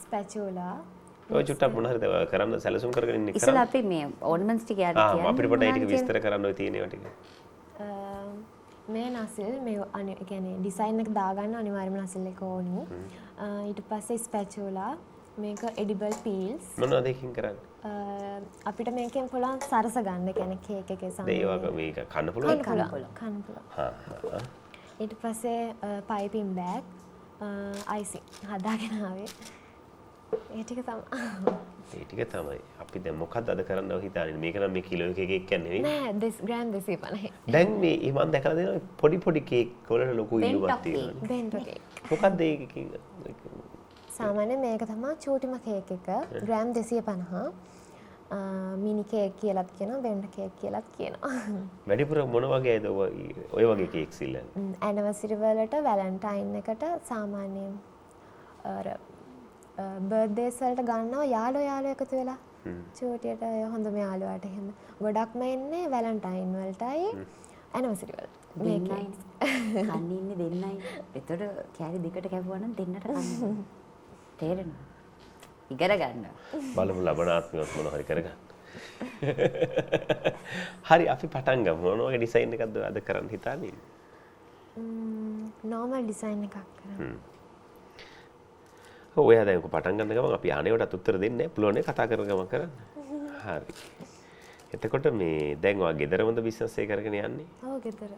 Speaker 3: ස්පැචුලා
Speaker 1: ඔය චුට්ටක් මොන හරිද කරන්න සැලසුම් කරගෙන ඉන්නේ කරා.
Speaker 2: ඉස්සලා අපි මේ ඕර්නමන්ට්ස් ටික යාද කියන්නේ.
Speaker 1: අපිට පොඩ්ඩක් ඒක විස්තර කරන්න ඔය තියෙන ඒවා ටික.
Speaker 3: මේ නසල් මේ ඒ කියන්නේ ඩිසයින් එක දාගන්න අනිවාර්යයෙන්ම නසල් එක ඕනි. ඊට පස්සේ ස්පැචුලා මේක එඩිබල් පීල්ස්.
Speaker 1: මොනවද ඒකින් කරන්නේ?
Speaker 3: අපිට මේකෙන් පුළුවන් සරස ගන්න. ඒ කියන්නේ කේක් එකේ සමග.
Speaker 1: ඒ වගේ මේක කන්න පුළුවන්.
Speaker 3: කන්න පුළුවන්.
Speaker 1: හා.
Speaker 3: ඊට පස්සේ පයිපින් බෑග් අයිසින් හදාගෙන ආවේ. ඒ ටික තමයි.
Speaker 1: ඒ ටික තමයි. අපි දැන් මොකක්ද අද කරන්නව හිතාන්නේ? මේක නම් මේ කිලෝ එකක කියන්නේ නෙවෙයි.
Speaker 3: නෑ ග්‍රෑම් 250.
Speaker 1: දැන් මේ මම දැකලා දෙනවා පොඩි පොඩි කේක් වලට ලොකු ඉල්ලුමක් තියෙනවා.
Speaker 3: බෙන්ටෝ කේක්.
Speaker 1: මොකක්ද ඒකකින්?
Speaker 3: සාමාන්‍යයෙන් මේක තමයි චූටිම කේක් එක. ග්‍රෑම් 250. මිනි කේක් කියලාත් කියනවා, බෙන්ටෝ කේක් කියලාත් කියනවා.
Speaker 1: වැඩිපුර මොන වගේද ඔය වගේ කේක්ස් ඉල්ලන්නේ?
Speaker 3: ඇනිවර්සරි වලට, වැලන්ටයින් එකට සාමාන්‍යයෙන් අර බර්ත්ඩේස් වලට ගන්නවා යාළුවෝ එකතු වෙලා. චූටියට හොඳම යාළුවාට එහෙම. ගොඩක්ම එන්නේ වැලන්ටයින් වලටයි ඇනිවර්සරි වලට.
Speaker 2: දෙන්නයි කන්නේ ඉන්නේ දෙන්නයි. ඒතකොට කෑලි දෙකට කැපුවා නම් දෙන්නට කන්න. තේරෙනවද? ඉගෙන ගන්න.
Speaker 1: බලමු ලබනාත්මවත් මොන හරි කරගන්න. හරි අපි පටන් ගමු. මොන වගේ ඩිසයින් එකක්ද අද කරන්න හිතන්නේ?
Speaker 3: නෝමල් ඩිසයින් එකක් කරන්න.
Speaker 1: ඔයා දැන් පටන් ගන්න ගමන් අපි අනේවටත් උත්තර දෙන්නේ නැහැ. පුළුවන් නේ කතා කරන ගමන් කරන්න. හරි. එතකොට මේ දැන් ඔයා ගෙදරමද බිස්නස් එක කරගෙන යන්නේ?
Speaker 3: ඔව් ගෙදර.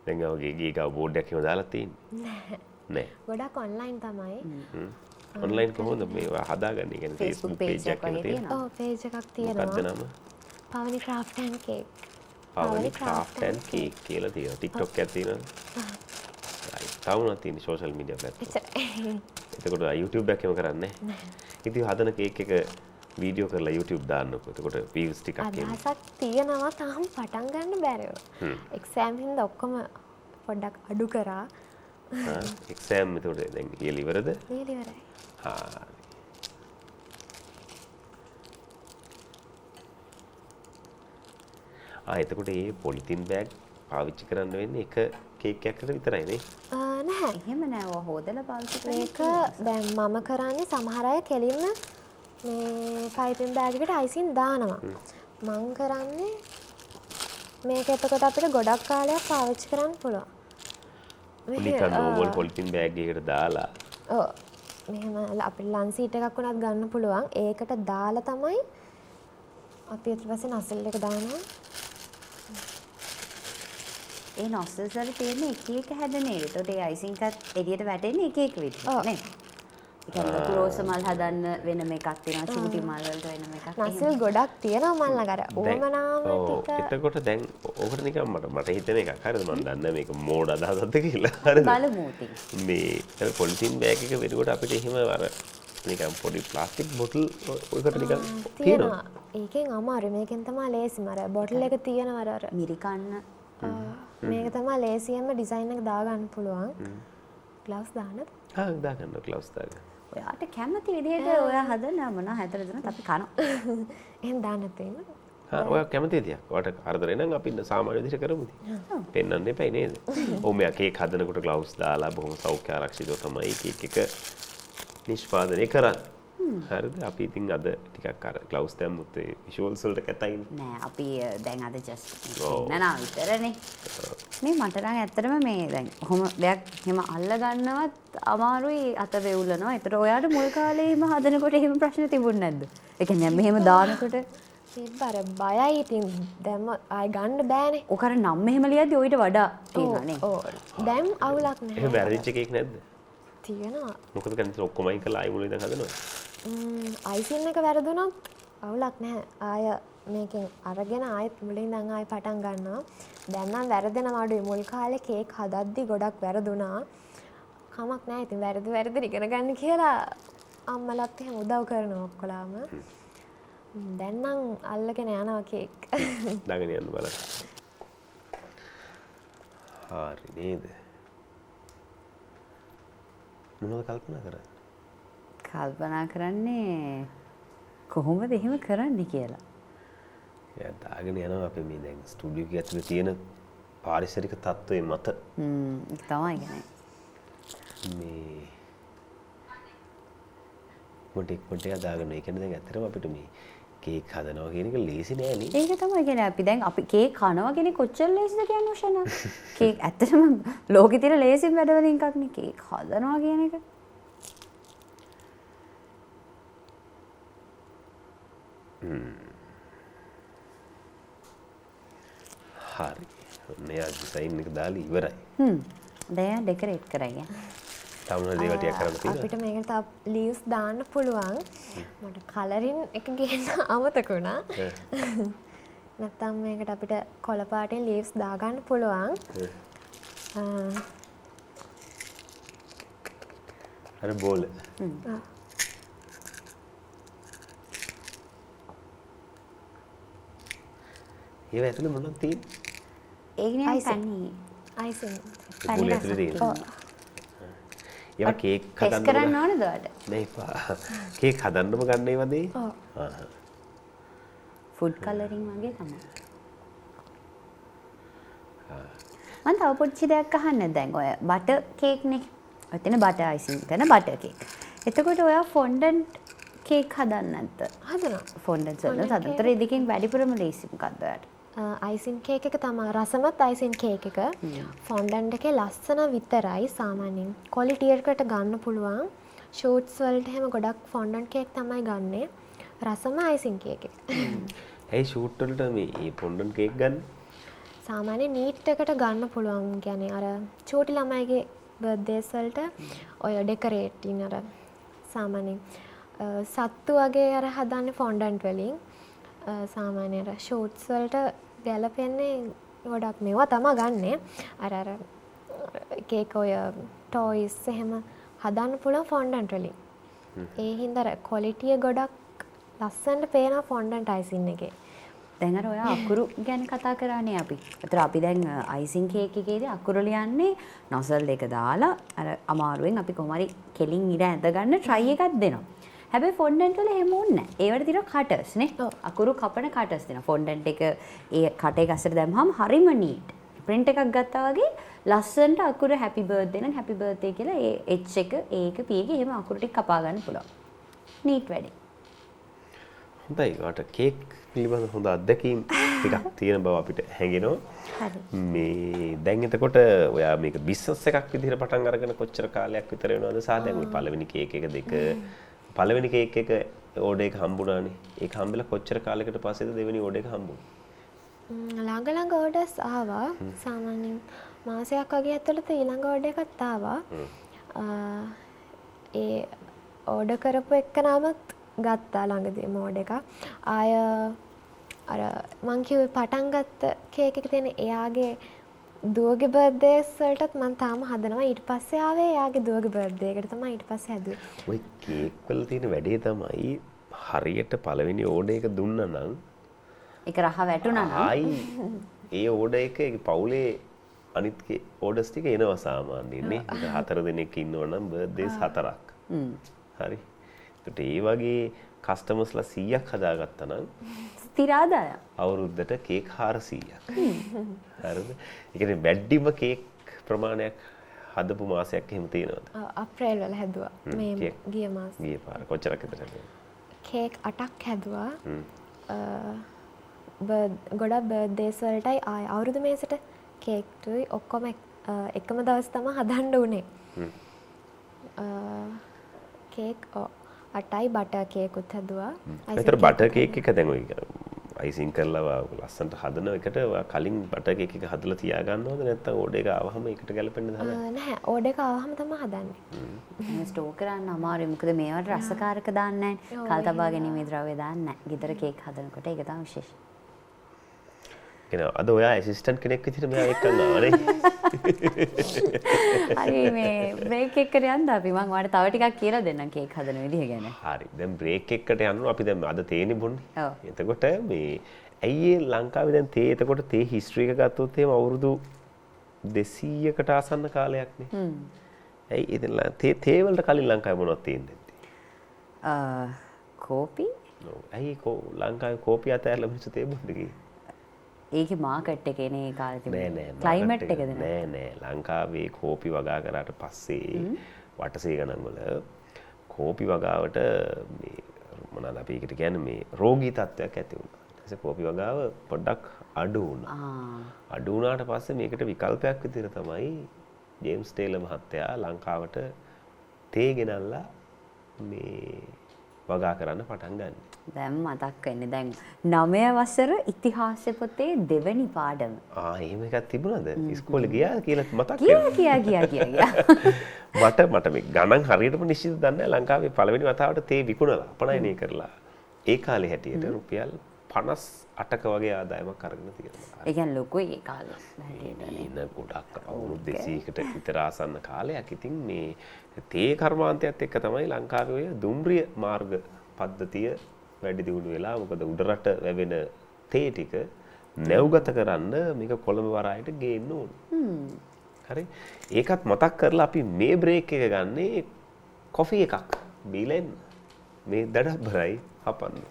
Speaker 1: දැන් ඔයාගේ ගීගා බෝඩ් එකක් එහෙම දාලා තියෙන්නේ? නෑ.
Speaker 3: ගොඩක් ඔන්ලයින් තමයි.
Speaker 1: ඔන්ලයින් කොහොමද මේවා හදාගන්නේ? කියන්නේ Facebook page එකක් එහෙම තියෙනවා.
Speaker 3: ඔව් page එකක් තියෙනවා.
Speaker 1: මොකක්ද නම?
Speaker 3: පවනි craft and cake.
Speaker 1: පවනි craft and cake කියලා තියෙනවා. TikTok එකක් තියෙනවා. තවුණක් තියෙන social media platform. එතකොට YouTube එකක් එහෙම කරන්නේ නැහැ. ඉතින් හදන කේක් එක වීඩියෝ කරලා YouTube දාන්නකො. එතකොට views ටිකක් එන්නේ.
Speaker 3: අදහසක් තියෙනවා තාම පටන් ගන්න බැරිව. එක්සෑම් හින්දා ඔක්කොම පොඩ්ඩක් අඩු කරා.
Speaker 1: එක්සෑම් එතකොට දැන් ඊළ ඉවරද?
Speaker 3: ඊළ ඉවරයි. හරි.
Speaker 1: එතකොට මේ පොලිතින් බෑග් පාවිච්චි කරන්න වෙන්නේ එක කේක් එකකට විතරයි නේ?
Speaker 3: නැහැ.
Speaker 2: එහෙම නෑ. ඔය හොදලා පාවිච්චි කරන්න.
Speaker 3: මේක දැන් මම කරන්නේ සමහර අය කෙලින්ම මේ පයිපින් බෑග් එකට අයිසින් දානවා. මම කරන්නේ මේක එතකොට අපිට ගොඩක් කාලයක් පාවිච්චි කරන්න පුළුවන්.
Speaker 1: නිකන් නෝමල් පොලිතින් බෑග් එකකට දාලා.
Speaker 3: ඔව්. මෙහෙම අපිට ලන්ච් සීට් එකක් වුණත් ගන්න පුළුවන්. ඒකට දාලා තමයි අපි ඊට පස්සේ නසල් එක දානවා.
Speaker 2: ඒ නොස්සල්ස් වල තියෙන එක එක හැදෙන නේද? ඒතකොට ඒ අයිසින් එකත් එළියට වැටෙන්නේ එක එක විදිහට නේ. ඒ කියන්නේ රෝස මල් හදන්න වෙනම එකක් තියෙනවා, චූටි මල් වලට වෙනම එකක්.
Speaker 3: නසල් ගොඩක් තියෙනවා මල් නගර. ඕමනාම ටික.
Speaker 1: එතකොට දැන් ඔකට නිකන් මට හිතෙන එකක් හරිද මම දන්නේ මේක මෝඩ අදහසක්ද කියලා. හරිද?
Speaker 2: බලමු ඉතින්.
Speaker 1: මේ පොලිතින් බෑග් එක වෙනකොට අපිට එහෙම අර නිකන් පොඩි ප්ලාස්ටික් බොටල් ඔයකට නිකන් තියෙනවා.
Speaker 3: ඒකෙන් අමාරු. මේකෙන් තමයි ලේසිම අර බොටල් එක තියෙනවා අර
Speaker 2: මිරිකන්න.
Speaker 3: මේක තමයි ලේසියෙන්ම ඩිසයින් එක දාගන්න පුළුවන්. ග්ලව්ස් දාන්නද?
Speaker 1: දාගන්න ග්ලව්ස් දාගන්න.
Speaker 2: ඔයාට කැමති විදිහට ඔයා හදන මොනවා හැදලා දෙනත් අපි කනවා.
Speaker 3: එහෙනම් දාන්න තියෙනවා.
Speaker 1: ඔයා කැමති දෙයක්. ඔයාට කරදරේ නම් අපි සාමාන්‍ය විදිහට කරමු ඉතින්. පෙන්වන්න එපයි නේද? ඔව් මෙයා කේක් හදනකොට ග්ලව්ස් දාලා බොහොම සෞඛ්‍ය ආරක්ෂිතව තමයි කේක් එක නිෂ්පාදනය කරන්නේ. හරිද? අපි ඉතින් අද ටිකක් අර ග්ලව්ස් දැම්මුත් ඒ විෂුවල්ස් වලට කැතයිනේ.
Speaker 2: නෑ අපි දැන් අද ජස්ට් නනා විතරනේ. මේ මට නම් ඇත්තටම මේ දැන් කොහොම දෙයක් එහෙම අල්ල ගන්නවත් අමාරුයි අත වෙවුලනවා. ඒතර ඔයාට මුල් කාලේ එහෙම හදනකොට එහෙම ප්‍රශ්න තිබුණේ නැද්ද? ඒ කියන්නේ මෙහෙම දානකොට
Speaker 3: තිබ්බර බයයි ඉතින් දැම්ම ආයි ගන්න බෑනේ.
Speaker 2: ඔක අර නම් මෙහෙම ලියද්දි ඔయిత වඩා තියෙනවා නේ.
Speaker 3: ඔව්. දැන් අවුලක් නැහැ.
Speaker 1: එහෙම වැරදිච්ච කේක් නැද්ද?
Speaker 3: තියෙනවා.
Speaker 1: මොකද කියන්නේ ඔක්කොම අයින් කරලා ආයි මුලින් ඉඳන් හදනවා.
Speaker 3: අයිසින් එක වැරදුනොත් අවුලක් නැහැ. ආය මේකෙන් අරගෙන ආයෙත් මුලින් ඉඳන් ආයෙ පටන් ගන්නවා. දැන් නම් වැරදෙනවා අඩුයි. මුල් කාලේ කේක් හදද්දි ගොඩක් වැරදුනා. කමක් නැහැ. ඉතින් වැරදි ඉගෙන ගන්න කියලා අම්මලත් එහෙම උදව් කරනවා ඔක්කොලාම. දැන් නම් අල්ලගෙන යනවා කේක්.
Speaker 1: දාගෙන යන්න බලන්න. හරි නේද? මොනවද කල්පනා කරන්නේ?
Speaker 2: කල්පනා කරන්නේ කොහොමද එහෙම කරන්නේ කියලා.
Speaker 1: එයා දාගෙන යනවා අපි මේ දැන් ස්ටුඩියෝ එකේ ඇතුලේ තියෙන පාරිසරික තත්ත්වයේ මත.
Speaker 2: ඒක තමයි කියන්නේ.
Speaker 1: මේ මොටෙක් දාගෙන ඒ කියන්නේ දැන් ඇත්තටම අපිට මේ කේක් හදනවා කියන එක ලේසි නෑ නේ.
Speaker 2: ඒක තමයි කියන්නේ අපි දැන් අපි කේක් කනවා කියන්නේ කොච්චර ලේසිද කියන්නේ උෂනා. කේක් ඇත්තටම ලෝකේ තියෙන ලේසිම වැඩ වලින් එකක් නේ කේක් හදනවා කියන එක.
Speaker 1: හරි. මෙයා ඩිසයින් එක දාලා ඉවරයි.
Speaker 2: දැන් ඩෙකොරේට් කරගන්න.
Speaker 1: තව මොන දේවල් ටිකක් කරන්න තියෙනවද?
Speaker 3: අපිට මේකට තව ලීව්ස් දාන්න පුළුවන්. මට කලරින් එක ගේන්න අමතක වුණා. නැත්තම් මේකට අපිට කොළ පාටින් ලීව්ස් දාගන්න පුළුවන්.
Speaker 1: අර බෝල. ඒව ඇතුලේ මොනවද තියෙන්නේ?
Speaker 2: ඒකනේ
Speaker 3: Icing.
Speaker 2: පැණි.
Speaker 3: අයිසින්.
Speaker 1: බෝල ඇතුලේ තියෙන්නේ. ඒවා කේක්
Speaker 2: ටෙස්ට්
Speaker 1: හදන්න
Speaker 2: කරන්න ඕනද ඔයාලට?
Speaker 1: නෑ එපා. කේක් හදන්නම ගන්න ඒවා දෙයි.
Speaker 3: ඔව්.
Speaker 2: ෆුඩ් කලරින් වගේ තමයි. මම තව පොඩි දෙයක් අහන්න දැන් ඔය බටර් කේක් නේ. ඔතන බටර් අයිසින් කරන බටර් කේක්. එතකොට ඔයා ෆොන්ඩන්ට් කේක් හදන්න නැද්ද?
Speaker 3: හදනවා.
Speaker 2: ෆොන්ඩන්ට් වල හදතර ඉදකින් වැඩිපුරම ලේසි මොකද්ද ඔයාලට?
Speaker 3: අයිසින් කේක් එක තමයි රසමත් අයිසින් කේක් එක. ෆොන්ඩන්ට් එකේ ලස්සන විතරයි සාමාන්‍යයෙන් ක්වොලිටි එකකට ගන්න පුළුවන්. ෂූට්ස් වලට හැම ගොඩක් ෆොන්ඩන්ට් කේක් තමයි ගන්නෙ. රසම අයිසින් කේක් එක.
Speaker 1: ඇයි ෂූට් වලට මේ ෆොන්ඩන්ට් කේක් ගන්න?
Speaker 3: සාමාන්‍ය නීට් එකට ගන්න පුළුවන්. කියන්නේ අර චූටි ළමයිගේ බර්ත්ඩේස් වලට ඔය ඩෙකොරේටින් අර සාමාන්‍යයෙන් සත්තු වගේ අර හදන්නේ ෆොන්ඩන්ට් වලින්. සාමාන්‍ය අර ෂූට්ස් වලට ගැලපෙන්නේ ගොඩක් මේවා තමයි ගන්නෙ. අර කේක් ඔය ටොයිස් එහෙම හදන්න පුළුවන් ෆොන්ඩන්ට් වලින්. ඒ හින්දා ක්වොලිටි එක ගොඩක් ලස්සනට පේනවා ෆොන්ඩන්ට් අයිසින් එකේ.
Speaker 2: දැන් අර ඔයා අකුරු ගැන කතා කරානේ අපි. ඒතර අපි දැන් අයිසින් කේක් එකේදී අකුරු ලියන්නේ නොසල් දෙක දාලා අර අමාරුවෙන් අපි කොහොම හරි කෙලින් ඉර ඇඳ ගන්න try එකක් දෙනවා. හැබැයි ෆොන්ඩන්ට් වල එහෙම ඕනේ නැහැ. ඒවට තියෙනවා කටර්ස් නේ. අකුරු කපන කටර්ස් දෙනවා. ෆොන්ඩන්ට් එක ඒ කට එක අස්සට දැම්මහම හරිම නීට්. print එකක් ගත්තා වගේ ලස්සනට අකුරු happy birthday නම් happy birthday කියලා ඒ H එක A එක P එක එහෙම අකුරු ටික කපා ගන්න පුළුවන්. නීට් වැඩි.
Speaker 1: හොඳයි. වට කේක් පිළිබඳ හොඳ අත්දැකීම් ටිකක් තියෙන බව අපිට හැඟෙනවා.
Speaker 2: හරි.
Speaker 1: මේ දැන් එතකොට ඔයා මේක බිස්නස් එකක් විදිහට පටන් අරගෙන කොච්චර කාලයක් විතර වෙනවද? සාදැන් ඔය පළවෙනි කේක් එක දෙක පළවෙනි කේක් එක ඕඩර් එක හම්බුණානේ. ඒක හම්බෙලා කොච්චර කාලයකට පස්සේද දෙවෙනි ඕඩර් එක හම්බුනේ?
Speaker 3: ළඟ ඕඩර්ස් ආවා. සාමාන්‍යයෙන් මාසයක් වගේ ඇතුළත ඊළඟ ඕඩර් එකත් ආවා. ඒ ඕඩර් කරපු එක්කනමත් ගත්තා ළඟදී ඕඩර් එකක්. ආය අර මං කිව්වේ පටන් ගත්ත කේක් එක තියෙන එයාගේ දුවගේ බර්ත්ඩේස් වලටත් මම තාම හදනවා. ඊට පස්සේ ආවේ එයාගේ දුවගේ බර්ත්ඩේ එකට තමයි ඊට පස්සේ හැදුවේ.
Speaker 1: ඔය කේක් වල තියෙන වැඩේ තමයි හරියට පළවෙනි ඕඩර් එක දුන්නා නම්
Speaker 2: ඒක රහ වැටුණා නම්
Speaker 1: ආයි ඒ ඕඩර් එක පවුලේ අනිත් ඕඩර්ස් ටික එනවා සාමාන්‍යයෙන් නේ. හතර දෙනෙක් ඉන්නවනම් බර්ත්ඩේස් හතරක්. හරි. ඒකට ඒ වගේ කස්ටමර්ස්ලා 100ක් හදාගත්තා නම්
Speaker 2: ස්ථිර ආදායම්
Speaker 1: අවුරුද්දට කේක් 400ක්. හරිද? ඒ කියන්නේ වැඩිම කේක් ප්‍රමාණයක් හදපු මාසයක් එහෙම තියෙනවද?
Speaker 3: අප්‍රේල් වල හැදුවා. මේ ගිය මාසේ.
Speaker 1: ගිය පාර කොච්චරක් විතර හැදුවා?
Speaker 3: කේක් 8ක් හැදුවා. ගොඩක් බර්ත්ඩේස් වලටයි අවුරුදු මේසට කේක්ටුයි ඔක්කොම එකම දවස් තමයි හදන්න උනේ. කේක් 8යි බටර් කේකුත් හැදුවා.
Speaker 1: ඒතර බටර් කේක් එක දැන් ඔය අයිසින් කරලා ලස්සනට හදන එකට කලින් බටර් කේක් එක හදලා තියා ගන්නවද නැත්නම් ඕඩර් එක ආවහම ඒකට ගැලපෙන්නද හදන්නේ?
Speaker 3: නැහැ ඕඩර් එක ආවහම තමයි හදන්නේ.
Speaker 2: මේ ස්ටෝර් කරන්න අමාරුයි. මොකද මේවට රසකාරක දාන්නේ නැහැ. කල් තබා ගැනීමේ ද්‍රව්‍ය දාන්නේ නැහැ. ගෙදර කේක් හදනකොට ඒක තමයි විශේෂ.
Speaker 1: අද ඔයා ඇසිස්ටන්ට් කෙනෙක් විදිහට මෙයා එක්කන් ආවනේ.
Speaker 2: හරි මේ බ්‍රේක් එකකට යන්න අපි මම ඔයාලට තව ටිකක් කියලා දෙන්නම් කේක් හදන විදිහ ගැන.
Speaker 1: හරි. දැන් බ්‍රේක් එකකට යනවා. අපි දැන් අද තේනේ බොන්නේ.
Speaker 2: ඔව්.
Speaker 1: එතකොට මේ ඇයි ලංකාවේ දැන් තේ එතකොට තේ හිස්ටරි එක ගත්තොත් එහෙම අවුරුදු 200කට ආසන්න කාලයක් නේ. ඇයි ඉතින් තේ වලට කලින් ලංකාවේ මොනවද තියෙන්නේ?
Speaker 2: කෝපි?
Speaker 1: ඔව්. ඇයි ලංකාවේ කෝපි අතහැරලා මිනිස්සු තේ බොන්නේ කි?
Speaker 2: ඒකේ මාකට් එකේ නේ කාලේ තිබුණේ.
Speaker 1: නෑ
Speaker 2: ක්ලයිමේට් එකද
Speaker 1: නෑ ලංකාවේ කෝපි වගා කරාට පස්සේ වටසේ ගණන් වල කෝපි වගාවට මේ මොනවාද අපි ඒකට කියන්නේ මේ රෝගී තත්ත්වයක් ඇති වුණා. ඊට පස්සේ කෝපි වගාව පොඩ්ඩක් අඩු වුණා. අඩු වුණාට පස්සේ මේකට විකල්පයක් විදිහට තමයි ජේම්ස් ටේලර් මහත්තයා ලංකාවට තේ ගෙනල්ලා මේ වගා කරන්න පටන් ගන්න.
Speaker 2: දැන් මතක් වෙන්නේ දැන් 9 වසර ඉතිහාස පොතේ දෙවැනි පාඩම.
Speaker 1: එහෙම එකක් තිබුණාද? ඉස්කෝලේ ගියා කියලා මතක්
Speaker 2: ගියා.
Speaker 1: මට මේ ගණන් හරියටම නිශ්චිත දන්නේ නැහැ. ලංකාවේ පළවෙනි වතාවට තේ විකුණලා අපනයනය කරලා ඒ කාලේ හැටියට රුපියල් 58ක වගේ ආදායමක් අරගෙන තියෙනවා.
Speaker 2: ඒ කියන්නේ ලොකුයි ඒ කාලේ.
Speaker 1: ඉන්න ගොඩක් අවුරුදු 200කට විතර ආසන්න කාලයක්. ඉතින් මේ තේ කර්මාන්තයත් එක්ක තමයි ලංකාවේ ඔය දුම්රිය මාර්ග පද්ධතිය වැඩි දියුණු වෙලා. මොකද උඩරට වැවෙන තේ ටික නැව්ගත කරන්න මේක කොළඹ වරායට ගේන්න ඕන. හරි. ඒකත් මතක් කරලා අපි මේ බ්‍රේක් එක ගන්නේ කොෆි එකක් බීලා එන්න. මේ දඩබ්බරයි හපන්න.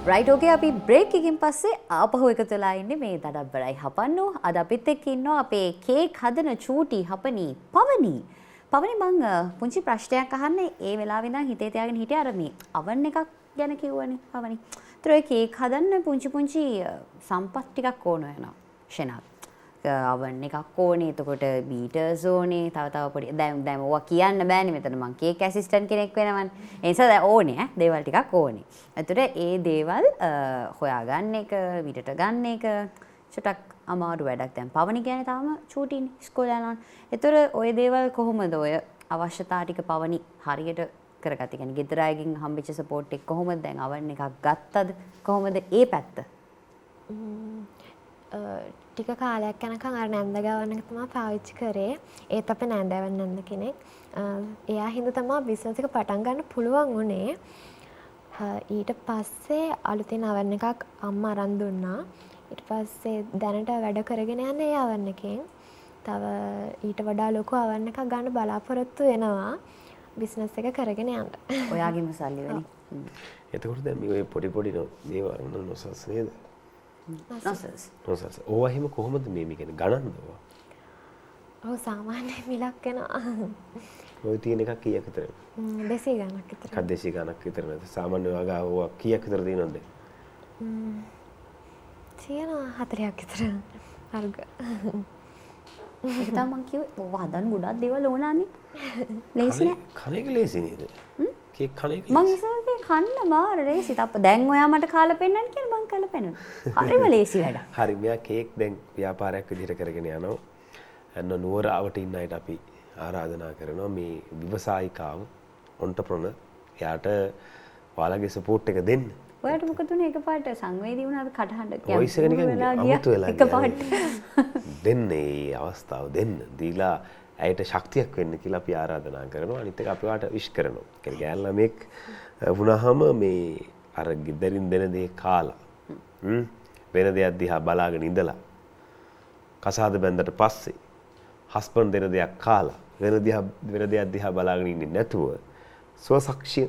Speaker 2: රයිට් ඕකේ අපි බ්‍රේක් එකකින් පස්සේ ආපහු එකතු වෙලා ඉන්නේ මේ දඩබ්බරයි හපන්නු. අද අපිත් එක්ක ඉන්නවා අපේ කේක් හදන චූටි හපනි පවනි. පවනි මං පුංචි ප්‍රශ්නයක් අහන්නේ ඒ වෙලාවේ ඉඳන් හිතේ තියාගෙන හිටියේ අර මේ අවන් එකක් ගැන කිව්වනේ පවනි. ඒතර ඔය කේක් හදන්න පුංචි සම්පත් ටිකක් ඕන වෙනවා. ෂෙනක්. අවන් එකක් ඕනේ. එතකොට බීටර්ස් ඕනේ. තව පොඩි දැන් ඕවා කියන්න බෑනේ මෙතන මං කේක් ඇසිස්ටන්ට් කෙනෙක් වෙනවනේ. ඒ නිසා දැන් ඕනේ දේවල් ටිකක් ඕනේ. ඒතර ඒ දේවල් හොයාගන්න එක, විතර ගන්න එක චුට්ටක් අමාරු වැඩක්. දැන් පවනි කියන්නේ තාම චූටිනේ ඉස්කෝලේ යනවා. ඒතර ওই දේවල් කොහොමද ඔය අවශ්‍යතා ටික පවනි හරියට කරගත්තේ? කියන්නේ ගෙදර අයගෙන් හම්බෙච්ච සපෝට් එක කොහොමද? දැන් අවන් එකක් ගත්තද? කොහොමද ඒ පැත්ත?
Speaker 3: ටික කාලයක් යනකම් අර නැන්ද ගාවන්න එක තමයි පාවිච්චි කරේ. ඒත් අපේ නැන්දවන් නැන්ද කෙනෙක්. එයා හින්දා තමයි බිස්නස් එක පටන් ගන්න පුළුවන් උනේ. ඊට පස්සේ අලුතින් අවන් එකක් අම්මා අරන් දුන්නා. ඊට පස්සේ දැනට වැඩ කරගෙන යන්නේ ඒ අවන් එකෙන්. තව ඊට වඩා ලොකු අවන් එකක් ගන්න බලාපොරොත්තු වෙනවා බිස්නස් එක කරගෙන යන්න.
Speaker 2: ඔයාගේම සල්ලි වෙන්නේ.
Speaker 1: එතකොට දැන් මේ පොඩි දේවල් නොසස් නේද? නොසස්. ඕවා හිම කොහොමද මේ කියන්නේ ගණන්ද ඕවා?
Speaker 3: ඔව් සාමාන්‍ය මිලක් වෙනවා.
Speaker 1: ඔය තියෙන එකක් කීයක් විතරද?
Speaker 3: 200 ගණක් විතර.
Speaker 1: එකක් 200 ගණක් විතර නේද? සාමාන්‍ය වගා ඕවා කීයක් විතර තියෙනවද?
Speaker 3: තියෙනවා 40ක් විතර වර්ග.
Speaker 2: ඒක තමයි මං කිව්වේ ඔවා හදන්න ගොඩක් දේවල් ඕනන්නේ. ලේසි නෑ.
Speaker 1: කන එක ලේසි නේද? කේක් කන එක.
Speaker 2: මං ඉස්සරහේ කන්න මාර ලේසි. දැන් ඔයා මට කාලා පෙන්නන්න කියලා මං කාලා පෙන්නනවා. හරිම ලේසි වැඩක්.
Speaker 1: හරි මෙයා කේක් දැන් ව්‍යාපාරයක් විදිහට කරගෙන යනවා. අන්න නුවර ආවට ඉන්න අයට අපි ආරාධනා කරනවා මේ ව්‍යවසායිකාව ඔන්ටර්ප්‍රනර් එයාට ඔයාලගේ සපෝට් එක දෙන්න.
Speaker 2: ඔයාට මොකද උනේ එකපාරට සංවේදී වුණාද කටහඬ
Speaker 1: කියන්නේ? වොයිස් එක නිකන් අමුතු වෙලා එකපාරට දෙන්න ඒ අවස්ථාව දෙන්න. දීලා ඇයට ශක්තියක් වෙන්න කියලා අපි ආරාධනා කරනවා. අනිත් එක අපි වාට විශ් කරනවා. කියන්නේ ගෑන් ළමෙක් වුණාම මේ අර ගෙදරින් දෙන දේ කාලා වෙන දෙයක් දිහා බලාගෙන ඉඳලා කසාද බැන්දට පස්සේ හස්බන්ඩ් දෙන දෙයක් කාලා වෙන දෙයක් දිහා බලාගෙන ඉන්නේ නැතුව ස්වසක්ෂිය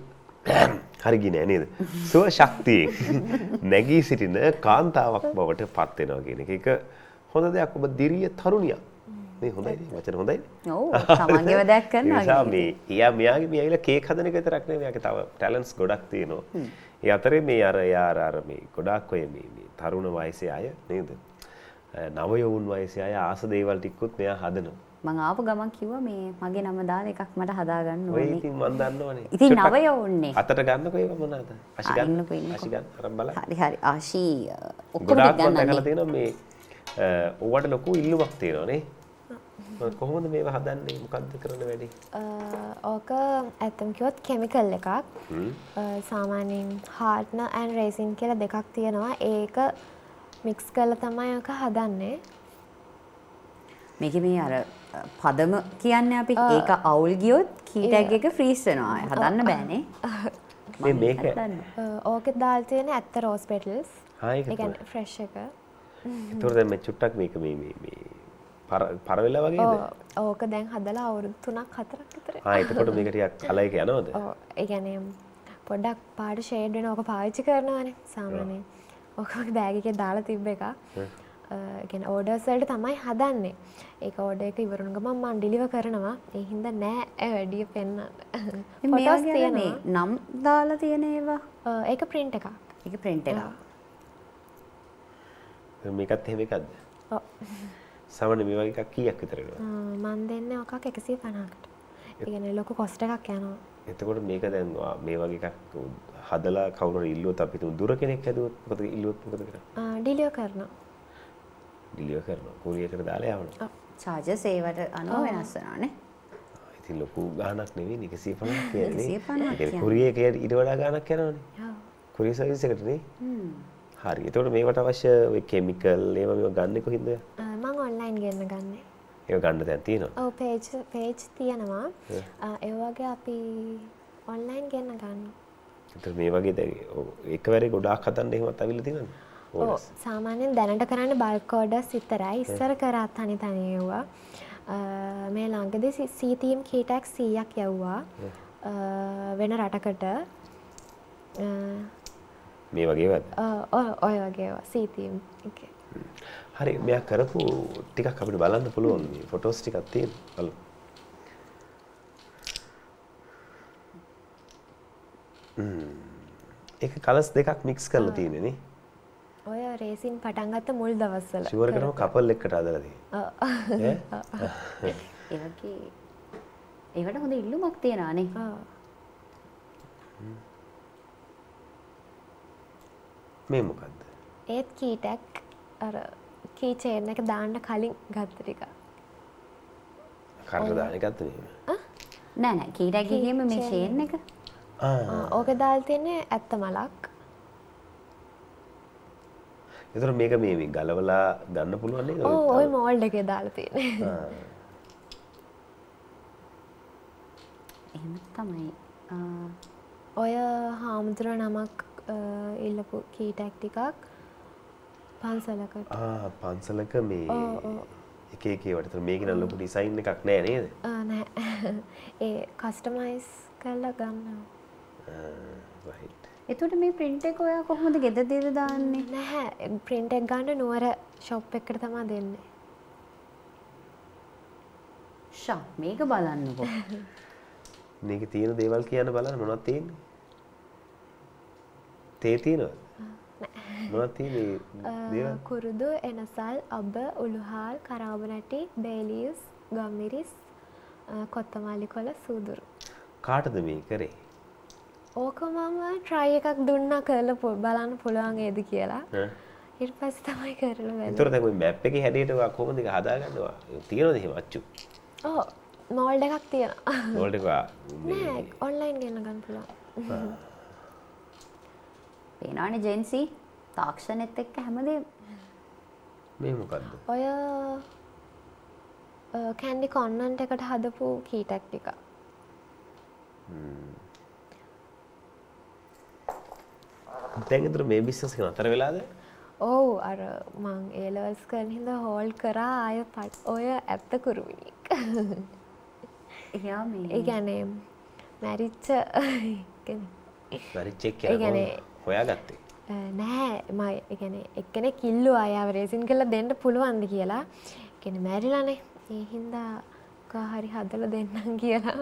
Speaker 1: හරියි නෑ නේද? ස්ව ශක්තියෙන් නැගී සිටින කාන්තාවක් බවට පත් වෙනවා කියන එක. ඒක හොඳ දෙයක්. ඔබ දිරිය තරුණියක්. මේ හොඳයි වචන හොඳයි.
Speaker 2: ඔව් තමන්ගේව දෙයක් කරනවා.
Speaker 1: මේ මෙයාගේ ඇවිල්ලා කේක් හදන එක විතරක් නෙවෙයි. මෙයාගේ තව ටැලන්ට්ස් ගොඩක් තියෙනවා. ඒ අතරේ මේ අර මේ ගොඩක් ඔය මේ තරුණ වයසේ අය නේද? නව යෝවුන් වයසේ අය ආස දේවල් ටිකකුත් මෙයා හදනවා.
Speaker 2: මං ආපු ගමන් කිව්වා මේ මගේ නම දාලා එකක් මට හදා ගන්න ඕනේ.
Speaker 1: ඔය ඉතින් මන් දන්නවනේ.
Speaker 2: ඉතින් නව යෝවුන්නේ.
Speaker 1: අතට ගන්නකෝ ඒක මොනවාද? අශි ගන්න. අශි ගන්න අරන් බලන්න.
Speaker 2: හරි ආශි ඔක්කොම ගන්න.
Speaker 1: දැකලා තියෙනවා මේ ඕවට ලොකු ඉල්ලුමක් තියෙනවා නේ. කොහොමද මේව හදන්නේ? මොකද්ද කරන්න වැඩි?
Speaker 3: ඕක ඇත්තම කිව්වොත් කෙමිකල් එකක්. සාමාන්‍යයෙන් හાર્ට්නර් ඇන්ඩ් රේසින් කියලා දෙකක් තියෙනවා. ඒක මික්ස් කරලා තමයි ඔක හදන්නේ.
Speaker 2: මේකේ මේ අර පදම කියන්නේ අපි ඒක අවුල් ගියොත් කී ටැග් එක ෆ්‍රීස් වෙනවා. හදන්න බෑනේ.
Speaker 1: මේක
Speaker 3: ඕකේ දාලා තියෙන ඇත්ත රෝස් පෙටල්ස්.
Speaker 1: ඒක
Speaker 3: කියන්නේ ෆ්‍රෙෂ් එක.
Speaker 1: ඒතකොට දැන් මේ චුට්ටක් මේක මේ පරවෙලා වගේද?
Speaker 3: ඕක දැන් හදලා අවුරුදු 3ක් 4ක් විතර.
Speaker 1: එතකොට මේක ටිකක් කලර් එක යනවද?
Speaker 3: ඔව්. ඒ කියන්නේ පොඩ්ඩක් පාට ෂේඩ් වෙන ඕක පාවිච්චි කරනවානේ සාමාන්‍යයෙන්. ඕක මගේ බෑග් එකේ දාලා තිබ්බ එකක්. ඒ කියන්නේ ඕඩර්ස් වලට තමයි හදන්නේ. ඒක ඕඩර් එක ඉවරුන ගමන් මම ඩිලිවර් කරනවා. ඒ හින්දා නෑ වැඩි පෙන්නන්න. ෆොටෝස් තියෙනවා.
Speaker 2: නම් දාලා තියෙන ඒවා.
Speaker 3: ඒක print එකක්.
Speaker 2: ඒක print එකක්.
Speaker 1: මේකත් එහෙම එකක්ද?
Speaker 3: ඔව්.
Speaker 1: සාමාන්‍ය මේ වගේ එකක් කීයක් විතර වෙනවද?
Speaker 3: මන් දෙන්නේ ඔකක් 150කට. ඒ කියන්නේ ලොකු කොස්ට් එකක් යනවා.
Speaker 1: එතකොට මේක දැන් මේ වගේ එකක් හදලා කවුරු හරි ඉල්ලුවොත් අපි තුන් දුර කෙනෙක් හැදුවොත් මොකද ඉල්ලුවොත් මොකද කරන්නේ?
Speaker 3: ඩිලිවර් කරනවා.
Speaker 1: ඩිලිවර් කරනවා. කුරියර් daala යවනවා.
Speaker 2: චාර්ජස් ඒවට අනුව වෙනස් වෙනවානේ.
Speaker 1: ඉතින් ලොකු ගාණක් නෙවෙයි 150ක් කියන්නේ.
Speaker 2: 150ක්
Speaker 1: කියන්නේ කුරියර් එකේ ඊට වඩා ගාණක් යනවනේ.
Speaker 3: ඔව්.
Speaker 1: කුරියර් සර්විස් එකට නේ. හරි. එතකොට මේවට අවශ්‍ය ඔය කිමිකල් ඒවා මේවා ගන්න කොහෙන්ද?
Speaker 3: මම ඔන්ලයින් ගෙන්න ගන්නේ.
Speaker 1: ඒක ගන්න දැන් තියෙනවා.
Speaker 3: ඔව් පේජ් තියෙනවා. ඒ වගේ අපි ඔන්ලයින් ගෙන්න ගන්නවා.
Speaker 1: එතකොට මේ වගේ දැන් එකවරේ ගොඩාක් හදන්න එහෙමත් අවිල්ල තියෙනවද?
Speaker 3: ඔව් සාමාන්‍යයෙන් දැනට කරන්නේ බල්ක් ඕඩර්ස් විතරයි. ඉස්සර කරා තනි තනි යවුවා. මේ ළඟදී සීතීම් කීටක් 100ක් යවුවා. වෙන රටකට
Speaker 1: මේ වගේ ඒවාද?
Speaker 3: ඔය වගේ ඒවා සීතීම් එකේ.
Speaker 1: හරි මෙයා කරපු ටිකක් අපිට බලන්න පුළුවන් මේ ෆොටෝස් ටිකක් තියෙන බලමු. ඒක කලර්ස් දෙකක් මික්ස් කරලා තියෙන්නේ නේ.
Speaker 3: ඔය රේසින් පටන් ගත්ත මුල් දවස්වල.
Speaker 1: ෂුවර් කරනවා කපල් එකට හදලා තියෙන්නේ.
Speaker 2: ඒ වගේ ඒවට හොඳ ඉල්ලුමක් තියෙනවානේ.
Speaker 1: මේ මොකද්ද?
Speaker 3: ඒත් කීටක් අර කී චේන් එක දාන්න කලින් ගත්ත ටික.
Speaker 1: කරට දාන එකක්ද මේ?
Speaker 2: නෑ නෑ කීටක් ගියේම මේ චේන් එක.
Speaker 3: ඕකේ දාලා තියෙන්නේ ඇත්ත මලක්.
Speaker 1: ඒතර මේක මේ ගලවලා ගන්න පුළුවන් නේද?
Speaker 3: ඔව් ওই මෝල්ඩ් එකේ දාලා තියෙන්නේ.
Speaker 2: එහෙම තමයි.
Speaker 3: ඔය හාමුදුර නමක් ඉල්ලපු කීටක් ටිකක් පන්සලකට.
Speaker 1: පන්සලක මේ එක එක ඒවට. ඒතර මේක නම් ලොකු ඩිසයින් එකක් නෑ නේද?
Speaker 3: නෑ. ඒ කස්ටමයිස් කරලා ගන්නවා.
Speaker 1: රයිට්.
Speaker 2: එතකොට මේ print එක ඔයා කොහොමද ගෙදරදීද දාන්නේ?
Speaker 3: නැහැ print එක ගන්න නුවර shop එකකට තමයි දෙන්නේ.
Speaker 2: ෂා මේක බලන්නකෝ.
Speaker 1: මේකේ තියෙන දේවල් කියන්න බලන්න මොනවද තියෙන්නේ? තේ තියෙනවද? මොනවද තියෙන්නේ දේවල්?
Speaker 3: කුරුදු, එනසල්, අබ, උළුහාල්, කරාබනැටි, බේලියස්, ගම්මිරිස්, කොත්තමල්ලි කොළ, සූදුරු.
Speaker 1: කාටද මේ කරේ?
Speaker 3: ඕක මම try එකක් දුන්නා කරලා බලන්න පුළුවන් ඒද කියලා. ඊට පස්සේ තමයි කරලා බලන්නේ.
Speaker 1: ඒතර දැන් ওই මැප් එකේ හැටියට ඔයා කොහොමද ඒක හදාගන්නවා? තියෙනවද එහෙම අච්චු?
Speaker 3: ඔව් මෝල්ඩ් එකක් තියෙනවා.
Speaker 1: මෝල්ඩ් එක
Speaker 3: නෑ ඔන්ලයින් ගෙන්න ගන්න පුළුවන්.
Speaker 2: පේනවනේ ජෙන්සි තාක්ෂණෙත් එක්ක හැමදේම.
Speaker 1: මේ මොකද්ද?
Speaker 3: ඔය කැන්ඩි කොන්වන්ට් එකට හදපු කීටක් ටික.
Speaker 1: දැන් ඒතර මේ බිස්නස් එක නතර වෙලාද?
Speaker 3: ඔව් අර මං A levels කරන හින්දා හෝල්ඩ් කරා ආය ඔය ඇත්ත කුරුමිනික්.
Speaker 2: එයා මේ
Speaker 3: ඒ කියන්නේ මැරිච්ච
Speaker 1: මැරිච් එක කියලා හොයාගත්තේ.
Speaker 3: නෑ මම ඒ කියන්නේ එක්කෙනෙක් කිල්ලුවා ආයව රේසින් කරලා දෙන්න පුළුවන්ද කියලා. ඒ කියන්නේ මැරිලානේ. ඒ හින්දා කාහරි හදලා දෙන්නම් කියලා.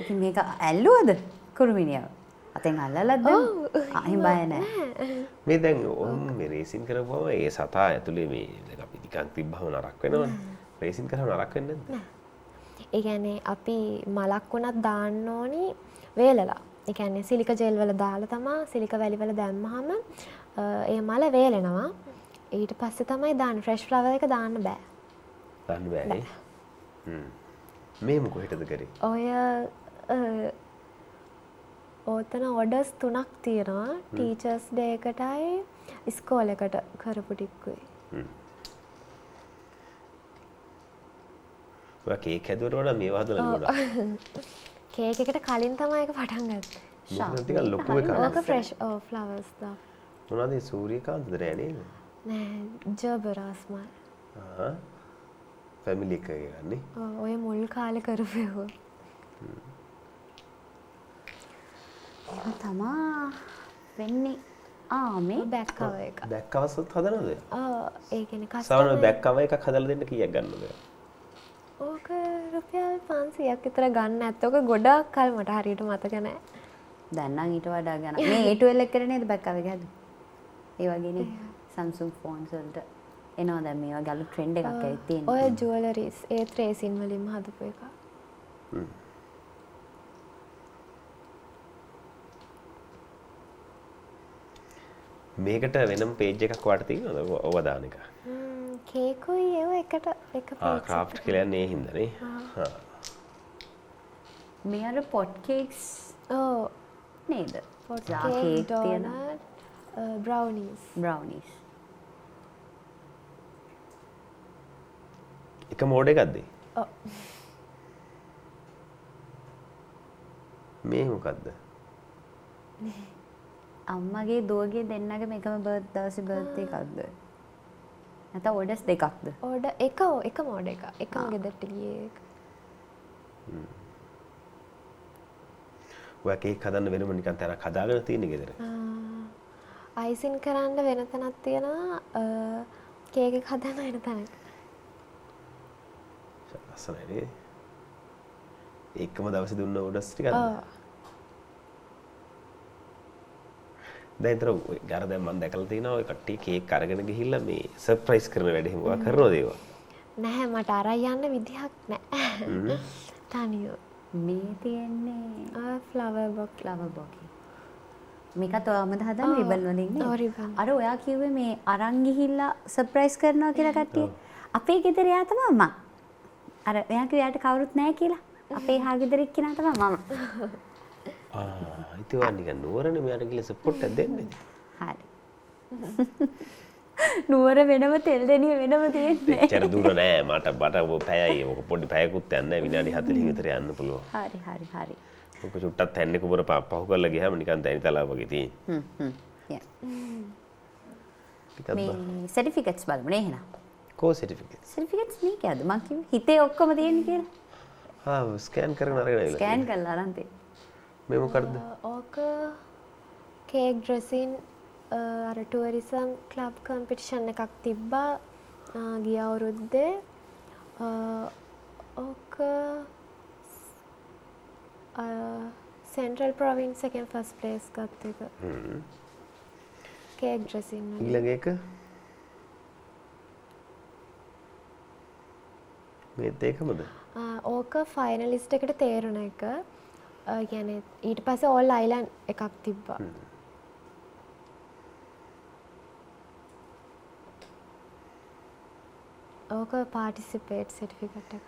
Speaker 2: ඉතින් මේක ඇල්ලුවද කුරුමිනියව? අතෙන් අල්ලලද? අහිම් බය නැහැ.
Speaker 1: මේ දැන් ඔන්න මේ රේසින් කරපුවම ඒ සතා ඇතුලේ මේ දැන් අපි නිකන් තිබ්බම නරක වෙනවනේ. රේසින් කරාම නරක වෙන්නේ නැද්ද?
Speaker 3: ඒ කියන්නේ අපි මලක් උනත් දාන්න ඕනි වේලලා. ඒ කියන්නේ සිලික ජෙල් වල දාලා තමයි සිලික වැලි වල දැම්මහම ඒ මල වේලෙනවා. ඊට පස්සේ තමයි දාන්න ෆ්‍රෙෂ් ෆ්ලවර් එක දාන්න බෑ.
Speaker 1: දාන්න බෑනේ. මේ මොකෙටද කරේ?
Speaker 3: ඔය ඕතන ඕඩර්ස් 3ක් තියෙනවා. ටීචර්ස් ඩේ එකටයි ඉස්කෝලේකට කරපු ටිකුයි.
Speaker 1: ඔයා කේක් හැදුවට වඩා මේවා හදලා ගොඩක්.
Speaker 3: කේක් එකට කලින් තමයි ඒක පටන් ගත්තේ.
Speaker 1: මොකද ටිකක් ලොකු එකක්.
Speaker 3: ඕක ෆ්‍රෙෂ් ෆ්ලවර්ස් දා.
Speaker 1: මොනවද සූර්යකාන්තද නෑ නේද?
Speaker 3: නෑ ජබරාස්මල්.
Speaker 1: ෆැමිලි එක ගන්නේ.
Speaker 3: ඔය මුල් කාලේ කරපුවා.
Speaker 2: ඒක තමා වෙන්නේ මේ
Speaker 3: බෑක් කවර් එක.
Speaker 1: බෑක් කවර්ස්ත් හදනවද?
Speaker 3: ඒ කියන්නේ
Speaker 1: සාමාන්‍ය බෑක් කවර් එකක් හදලා දෙන්න කීයක් ගන්නවද?
Speaker 3: ඕක රුපියල් 500ක් විතර ගන්න ඇත්ත. ඕක ගොඩක් කල් මට හරියට මතක නෑ.
Speaker 2: දැන් නම් ඊට වඩා ගන්න. මේ A12 එකට නේද බෑක් කවර් එක හැදුවේ? ඒ වගේනේ Samsung phones වලට. එනවා දැන් මේවා ගලු ට්‍රෙන්ඩ් එකක් ඇවිත් තියෙනවා.
Speaker 3: ඔය ජුවලරිස් ඒත් රේසින් වලින්ම හදපු එක.
Speaker 1: මේකට වෙනම පේජ් එකක් වට තියෙනවද ඔව දාන එක?
Speaker 3: කේකුයි ඒව එකට එක
Speaker 1: ක්‍රාෆ්ට් කියලා යන්නේ ඒ හින්දානේ.
Speaker 2: මේ අර පොට් කේක්ස්
Speaker 3: ඔව්
Speaker 2: නේද?
Speaker 3: පොට්
Speaker 2: jar
Speaker 3: කේක්
Speaker 2: cake තියෙන
Speaker 3: ඩෝනට් බ්‍රවුනීස්.
Speaker 2: brownies.
Speaker 1: එක මෝඩ් එකක්ද?
Speaker 3: ඔව්
Speaker 1: මේ මොකද්ද?
Speaker 2: අම්මගේ දුවගේ දෙන්නගේ මේකම දවසේ බර්ත්ඩේ එකක්ද? නැත්නම් ඕඩර්ස් දෙකක්ද?
Speaker 3: ඕඩර් එක මෝඩ් එක. එකම ගෙදරට ගියේ එක.
Speaker 1: ඔයා කේක් හදන්න වෙනම නිකන් තරක් හදාගෙන තියෙන ගෙදර.
Speaker 3: අයිසින් කරන්න වෙන තැනක් තියෙනවා. කේක් එක හදන්න වෙන තැනක්.
Speaker 1: ලස්සනයි නේ. එකම දවසේ දුන්න ඕඩර්ස් ටිකක්ද? දැන් තර ගාර දැන් මම දැකලා තියෙනවා ඔය කට්ටිය කේක් අරගෙන ගිහිල්ලා මේ සර්ප්‍රයිස් කරන වැඩ එහෙම ඔයා කරනවද ඒවා?
Speaker 3: නැහැ මට අරන් යන්න විදිහක් නැහැ. තනියම.
Speaker 2: මේ තියෙන්නේ
Speaker 3: ෆ්ලවර් බොක්.
Speaker 2: ෆ්ලවර් බොකේ. මේකත් ඔයාමද හදන්නේ රිබන් වලින් නේ?
Speaker 3: ඔව් රිබන්.
Speaker 2: අර ඔයා කිව්වේ මේ අරන් ගිහිල්ලා සර්ප්‍රයිස් කරනවා කියලා කට්ටිය. අපේ ගෙදර එයා තමයි මම. අර එයා කිව්වා එයාට කවුරුත් නැහැ කියලා. අපේ හා ගෙදර එක්කිනා තමයි මම.
Speaker 1: ඉතින් ඔයා නිකන් නුවරනේ මෙයාට කියලා සපෝට් එකක් දෙන්නේ.
Speaker 2: හරි. නුවර වෙනම තෙල් දෙනිය වෙනම තියෙන්නේ.
Speaker 1: එච්චර දුර නෑ මට ඔය පැයයි ඔක පොඩි පැයකුත් යන්නේ විනාඩි 40 විතර යන්න පුළුවන්.
Speaker 2: හරි.
Speaker 1: ඔක චුට්ටක් තැන්නේ කුඹර පහු කරලා ගියාම නිකන් තැනිතලා වගේ තියෙන්නේ.
Speaker 2: මේ සර්ටිෆිකේට්ස් බලමු නේ එහෙනම්.
Speaker 1: කෝ සර්ටිෆිකේට්.
Speaker 2: සර්ටිෆිකේට්ස් මේකද මං කිව්වේ හිතේ ඔක්කොම තියෙන්නේ කියලා.
Speaker 1: ස්කෑන් කරගෙන අරගෙන ආවිලා.
Speaker 2: ස්කෑන් කරලා අරන් තියෙන්නේ.
Speaker 1: මේ මොකද්ද?
Speaker 3: ඕක කේක් ඩ්‍රෙසින් අර ටුවරිසම් ක්ලබ් කම්පිටිෂන් එකක් තිබ්බා ගිය අවුරුද්දේ. ඕක සෙන්ට්‍රල් ප්‍රොවින්ස් එකෙන් ෆස්ට් ප්ලේස් ගත්ත එක. කේක් ඩ්‍රෙසින් වල.
Speaker 1: ඊළඟ එක මේ දෙකමද?
Speaker 3: ඕක ෆයිනලිස්ට් එකට තේරුණ එක. කියන්නේ ඊට පස්සේ ඕල් අයිලන්ඩ් එකක් තිබ්බා. ඕක පාටිසිපේට් සර්ටිෆිකේට් එක.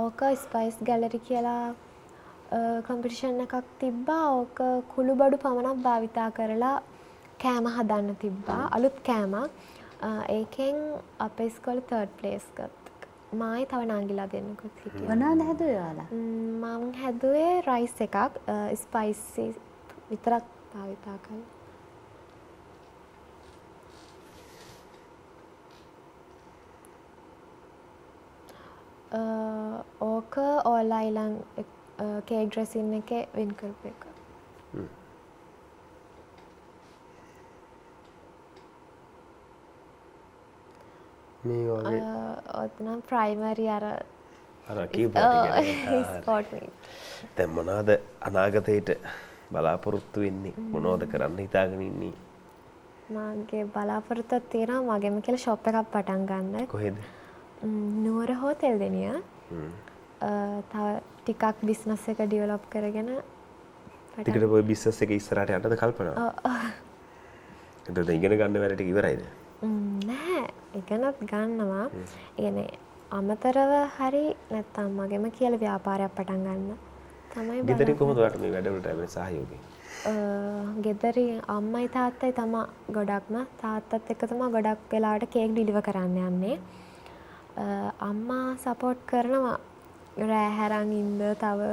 Speaker 3: ඕක ස්පයිස් ගැලරි කියලා කම්පිටිෂන් එකක් තිබ්බා. ඕක කුළුබඩු පමණක් භාවිතා කරලා කෑම හදන්න තිබ්බා. අලුත් කෑමක්. ඒකෙන් අපේ ඉස්කෝලේ තර්ඩ් ප්ලේස් ගත්තා. මායි තව නංගිලා දෙන්නෙකුත් හිටියා.
Speaker 2: මොනවද හැදුවේ ඔයාලා?
Speaker 3: මම හැදුවේ රයිස් එකක් ස්පයිසි විතරක් භාවිතා කළා. ඕක ඕල් අයිලන්ඩ් කේක් ඩ්‍රෙසින් එකේ වින් කරපු එක.
Speaker 1: මේ වගේ
Speaker 3: ඔතනම් ප්‍රයිමරි අර
Speaker 1: කීපෝට්
Speaker 3: ස්පෝට් මීට්.
Speaker 1: දැන් මොනවාද අනාගතයට බලාපොරොත්තු වෙන්නේ? මොනවද කරන්න හිතාගෙන ඉන්නේ?
Speaker 3: මගේ බලාපොරොත්තුවක් තියෙනවා මගේම කියලා ෂොප් එකක් පටන් ගන්න.
Speaker 1: කොහෙද?
Speaker 3: නුවර හෝටල් දෙනිය. තව ටිකක් බිස්නස් එක ඩෙවලොප් කරගෙන
Speaker 1: ටිකට ඔය බිස්නස් එක ඉස්සරහට යන්නද කල්පනා? එතකොට ඉගෙන ගන්න වැඩ ටික ඉවරයිද?
Speaker 3: නැහැ. ඉගෙනත් ගන්නවා. يعني අමතරව හරි නැත්නම් මගේම කියලා ව්‍යාපාරයක් පටන් ගන්න තමයි බලන්නේ.
Speaker 1: ගෙදරින් කොහොමද ඔයාලට මේ වැඩවලට ලැබෙන සහයෝගය?
Speaker 3: ගෙදරින් අම්මයි තාත්තයි තමයි ගොඩක්ම තාත්තත් එක්ක තමයි ගොඩක් වෙලාවට කේක් ඩිලිවර් කරන්න යන්නේ. අම්මා සපෝට් කරනවා රෑ හැරන් ඉන්න තව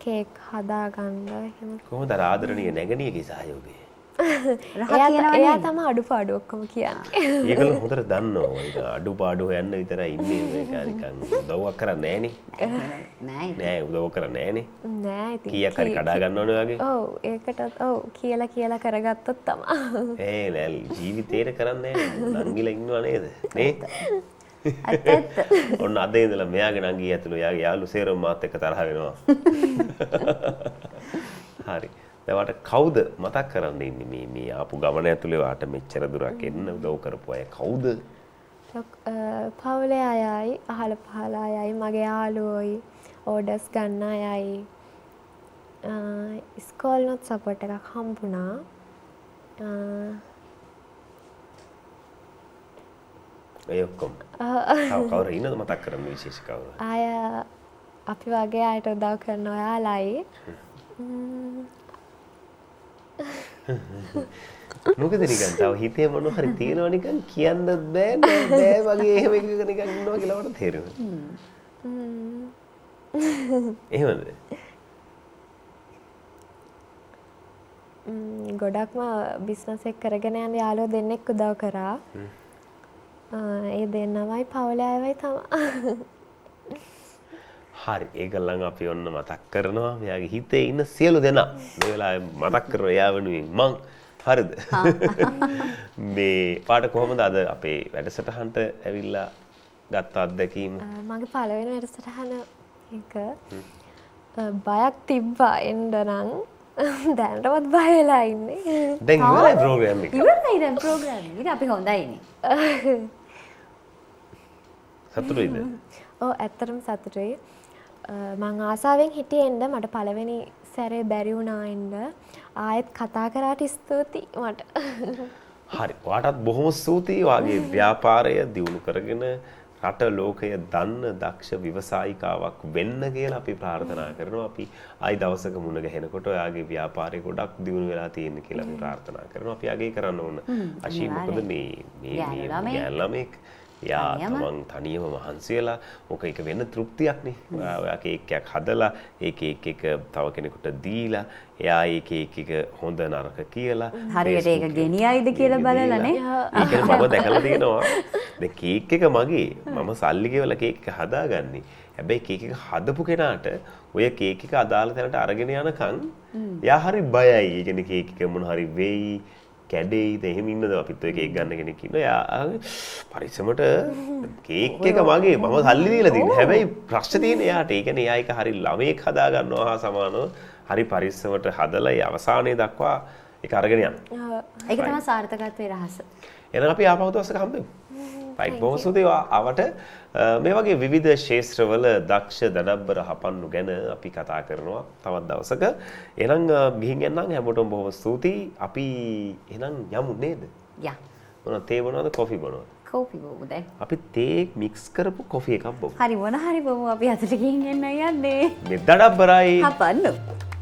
Speaker 3: කේක් හදා ගන්න එහෙම.
Speaker 1: කොහොමද ආදරණීය නැගණියගේ සහයෝගය?
Speaker 3: එයා තමයි අඩුපාඩු ඔක්කොම කියන්නේ.
Speaker 1: ඒගොල්ලෝ හොඳට දන්නවා. ඒක අඩුපාඩු හොයන්න විතරයි ඉන්නේ. ඒක නිකන් උදව්වක් කරන්නේ නෑනේ. නෑ උදව් කරන්නේ නෑනේ.
Speaker 3: නෑ ඉතින්.
Speaker 1: කීයක් හරි කඩා ගන්න ඕනේ වගේ.
Speaker 3: ඔව් ඒකටත් ඔව් කියලා කරගත්තොත් තමයි.
Speaker 1: නෑ ජීවිතේට කරන්නේ නෑ. නංගිලා ඉන්නව නේද? නේ?
Speaker 2: ඇත්ත.
Speaker 1: ඔන්න අද ඉඳලා මෙයාගේ නංගී ඇතුළු යාගේ යාළු සේරම මාත් එක්ක තරහ වෙනවා. හරි. දැන් කවුද මතක් කරන්න ඉන්නේ මේ ආපු ගමන ඇතුලේ වාට මෙච්චර දුරක් එන්න උදව් කරපු අය කවුද?
Speaker 3: පවුලේ අයයි අහල පහල අයයි මගේ යාළුවෝයි ඕඩර්ස් ගන්න අයයි ඉස්කෝලේනොත් සපෝට් එකක් හම්බුණා.
Speaker 1: ඒ ඔක්කොම. කවුරු ඉන්නද මතක් කරන්න විශේෂ කවුරු?
Speaker 3: අය අපි වගේ අයට උදව් කරන ඔයාලයි.
Speaker 1: මොකද නිකන් තව හිතේ මොන හරි තියෙනවා නිකන් කියන්නත් බෑ වගේ එහෙම එකක නිකන් ඉන්නවා කියලා මට තේරෙනවා. එහෙමද?
Speaker 3: ගොඩක්ම බිස්නස් එක කරගෙන යන යාළුවෝ දෙන්නෙක් උදව් කරා. ඒ දෙන්නමයි පවුලේ අයවයි තමයි.
Speaker 1: හරි ඒගොල්ලන් අපි ඔන්න මතක් කරනවා මෙයාගේ හිතේ ඉන්න සියලු දෙනා මේ වෙලාවේ මතක් කරනවා එයා වෙනුවෙන් මං හරිද මේ පාට කොහොමද අද අපේ වැඩසටහනට ඇවිල්ලා ගත්ත අත්දැකීම
Speaker 3: මගේ පළවෙනි වැඩසටහන එක බයක් තිබ්බා එන්න නම් දැනටමත් බය වෙලා ඉන්නේ
Speaker 1: දැන් ඉවරයි ප්‍රෝග්‍රෑම් එක
Speaker 2: ඉවරයි දැන් ප්‍රෝග්‍රෑම් එක අපි හොඳයිනේ
Speaker 1: සතුටුයිද
Speaker 3: ඔව් ඇත්තටම සතුටුයි මං ආසාවෙන් හිටියේ එන්න මට පළවෙනි සැරේ බැරි වුණා එන්න ආයෙත් කතා කරාට ස්තුතියි මට
Speaker 1: හරි ඔයාටත් බොහොම ස්තුතියි වාගේ ව්‍යාපාරය දියුණු කරගෙන රට ලෝකය දන්න දක්ෂ ව්‍යවසායිකාවක් වෙන්න කියලා අපි ප්‍රාර්ථනා කරනවා අපි ආයි දවසක මුණ ගැහෙනකොට ඔයාගේ ව්‍යාපාරය ගොඩක් දියුණු වෙලා තියෙන කියලා අපි ප්‍රාර්ථනා කරනවා අපි අගය කරන්න ඕන අශී මොකද මේ ළමෙක් යා තමන් තනියම මහන්සි වෙලා මොක එක වෙන තෘප්තියක්නේ ඔයා කේක් එකක් හදලා ඒ කේක් එක තව කෙනෙකුට දීලා එයා ඒ කේක් එක හොඳ නරක කියලා
Speaker 2: හරියට ඒක ගෙනියයිද කියලා බලලානේ
Speaker 1: ඒක මම දැකලා තියෙනවා දැන් කේක් එක මගේ මම සල්ලි ගෙවලා කේක් එක හදාගන්නේ හැබැයි කේක් එක හදපු කෙනාට ඔය කේක් එක අදාළ තැනට අරගෙන යනකම් එයා හරි බයයි ඒ කියන්නේ කේක් එක මොන හරි වෙයි කැඩෙයිද එහෙම ඉන්නද අපිත් ඔය කේක් ගන්න කෙනෙක් ඉන්නවා එයා පරිස්සමට කේක් එක මගේ මම සල්ලි දීලා තියෙනවා හැබැයි ප්‍රශ්නේ තියෙන්නේ එයාට ඒ කියන්නේ එයා එක හරි ළමෙක් හදා ගන්නවා හා සමානව හරි පරිස්සමට හදලා ඒ අවසානයේ දක්වා ඒක අරගෙන යනවා
Speaker 2: ඒක තමයි සාර්ථකත්වයේ රහස
Speaker 1: එහෙනම් අපි ආපහු දවසක හම්බෙමු රයිට් බොහොම ස්තුතියි ආවට මේ වගේ විවිධ ශාස්ත්‍රවල දක්ෂ දඩබ්බර හපන්නු ගැන අපි කතා කරනවා තවත් දවසක එහෙනම් ගිහින් යන්නම් හැමෝටම බොහොම ස්තුතියි අපි එහෙනම් යමු නේද
Speaker 2: යා
Speaker 1: මොන තේ බොනවද කොෆි බොනවද
Speaker 2: කෝපි බොමු දැන්
Speaker 1: අපි තේ මික්ස් කරපු කොෆි එකක් බොමු
Speaker 2: හරි මොන හරි බොමු අපි අතට ගිහින් එන්න යන්නේ
Speaker 1: මේ දඩබ්බරයි
Speaker 2: හපන්න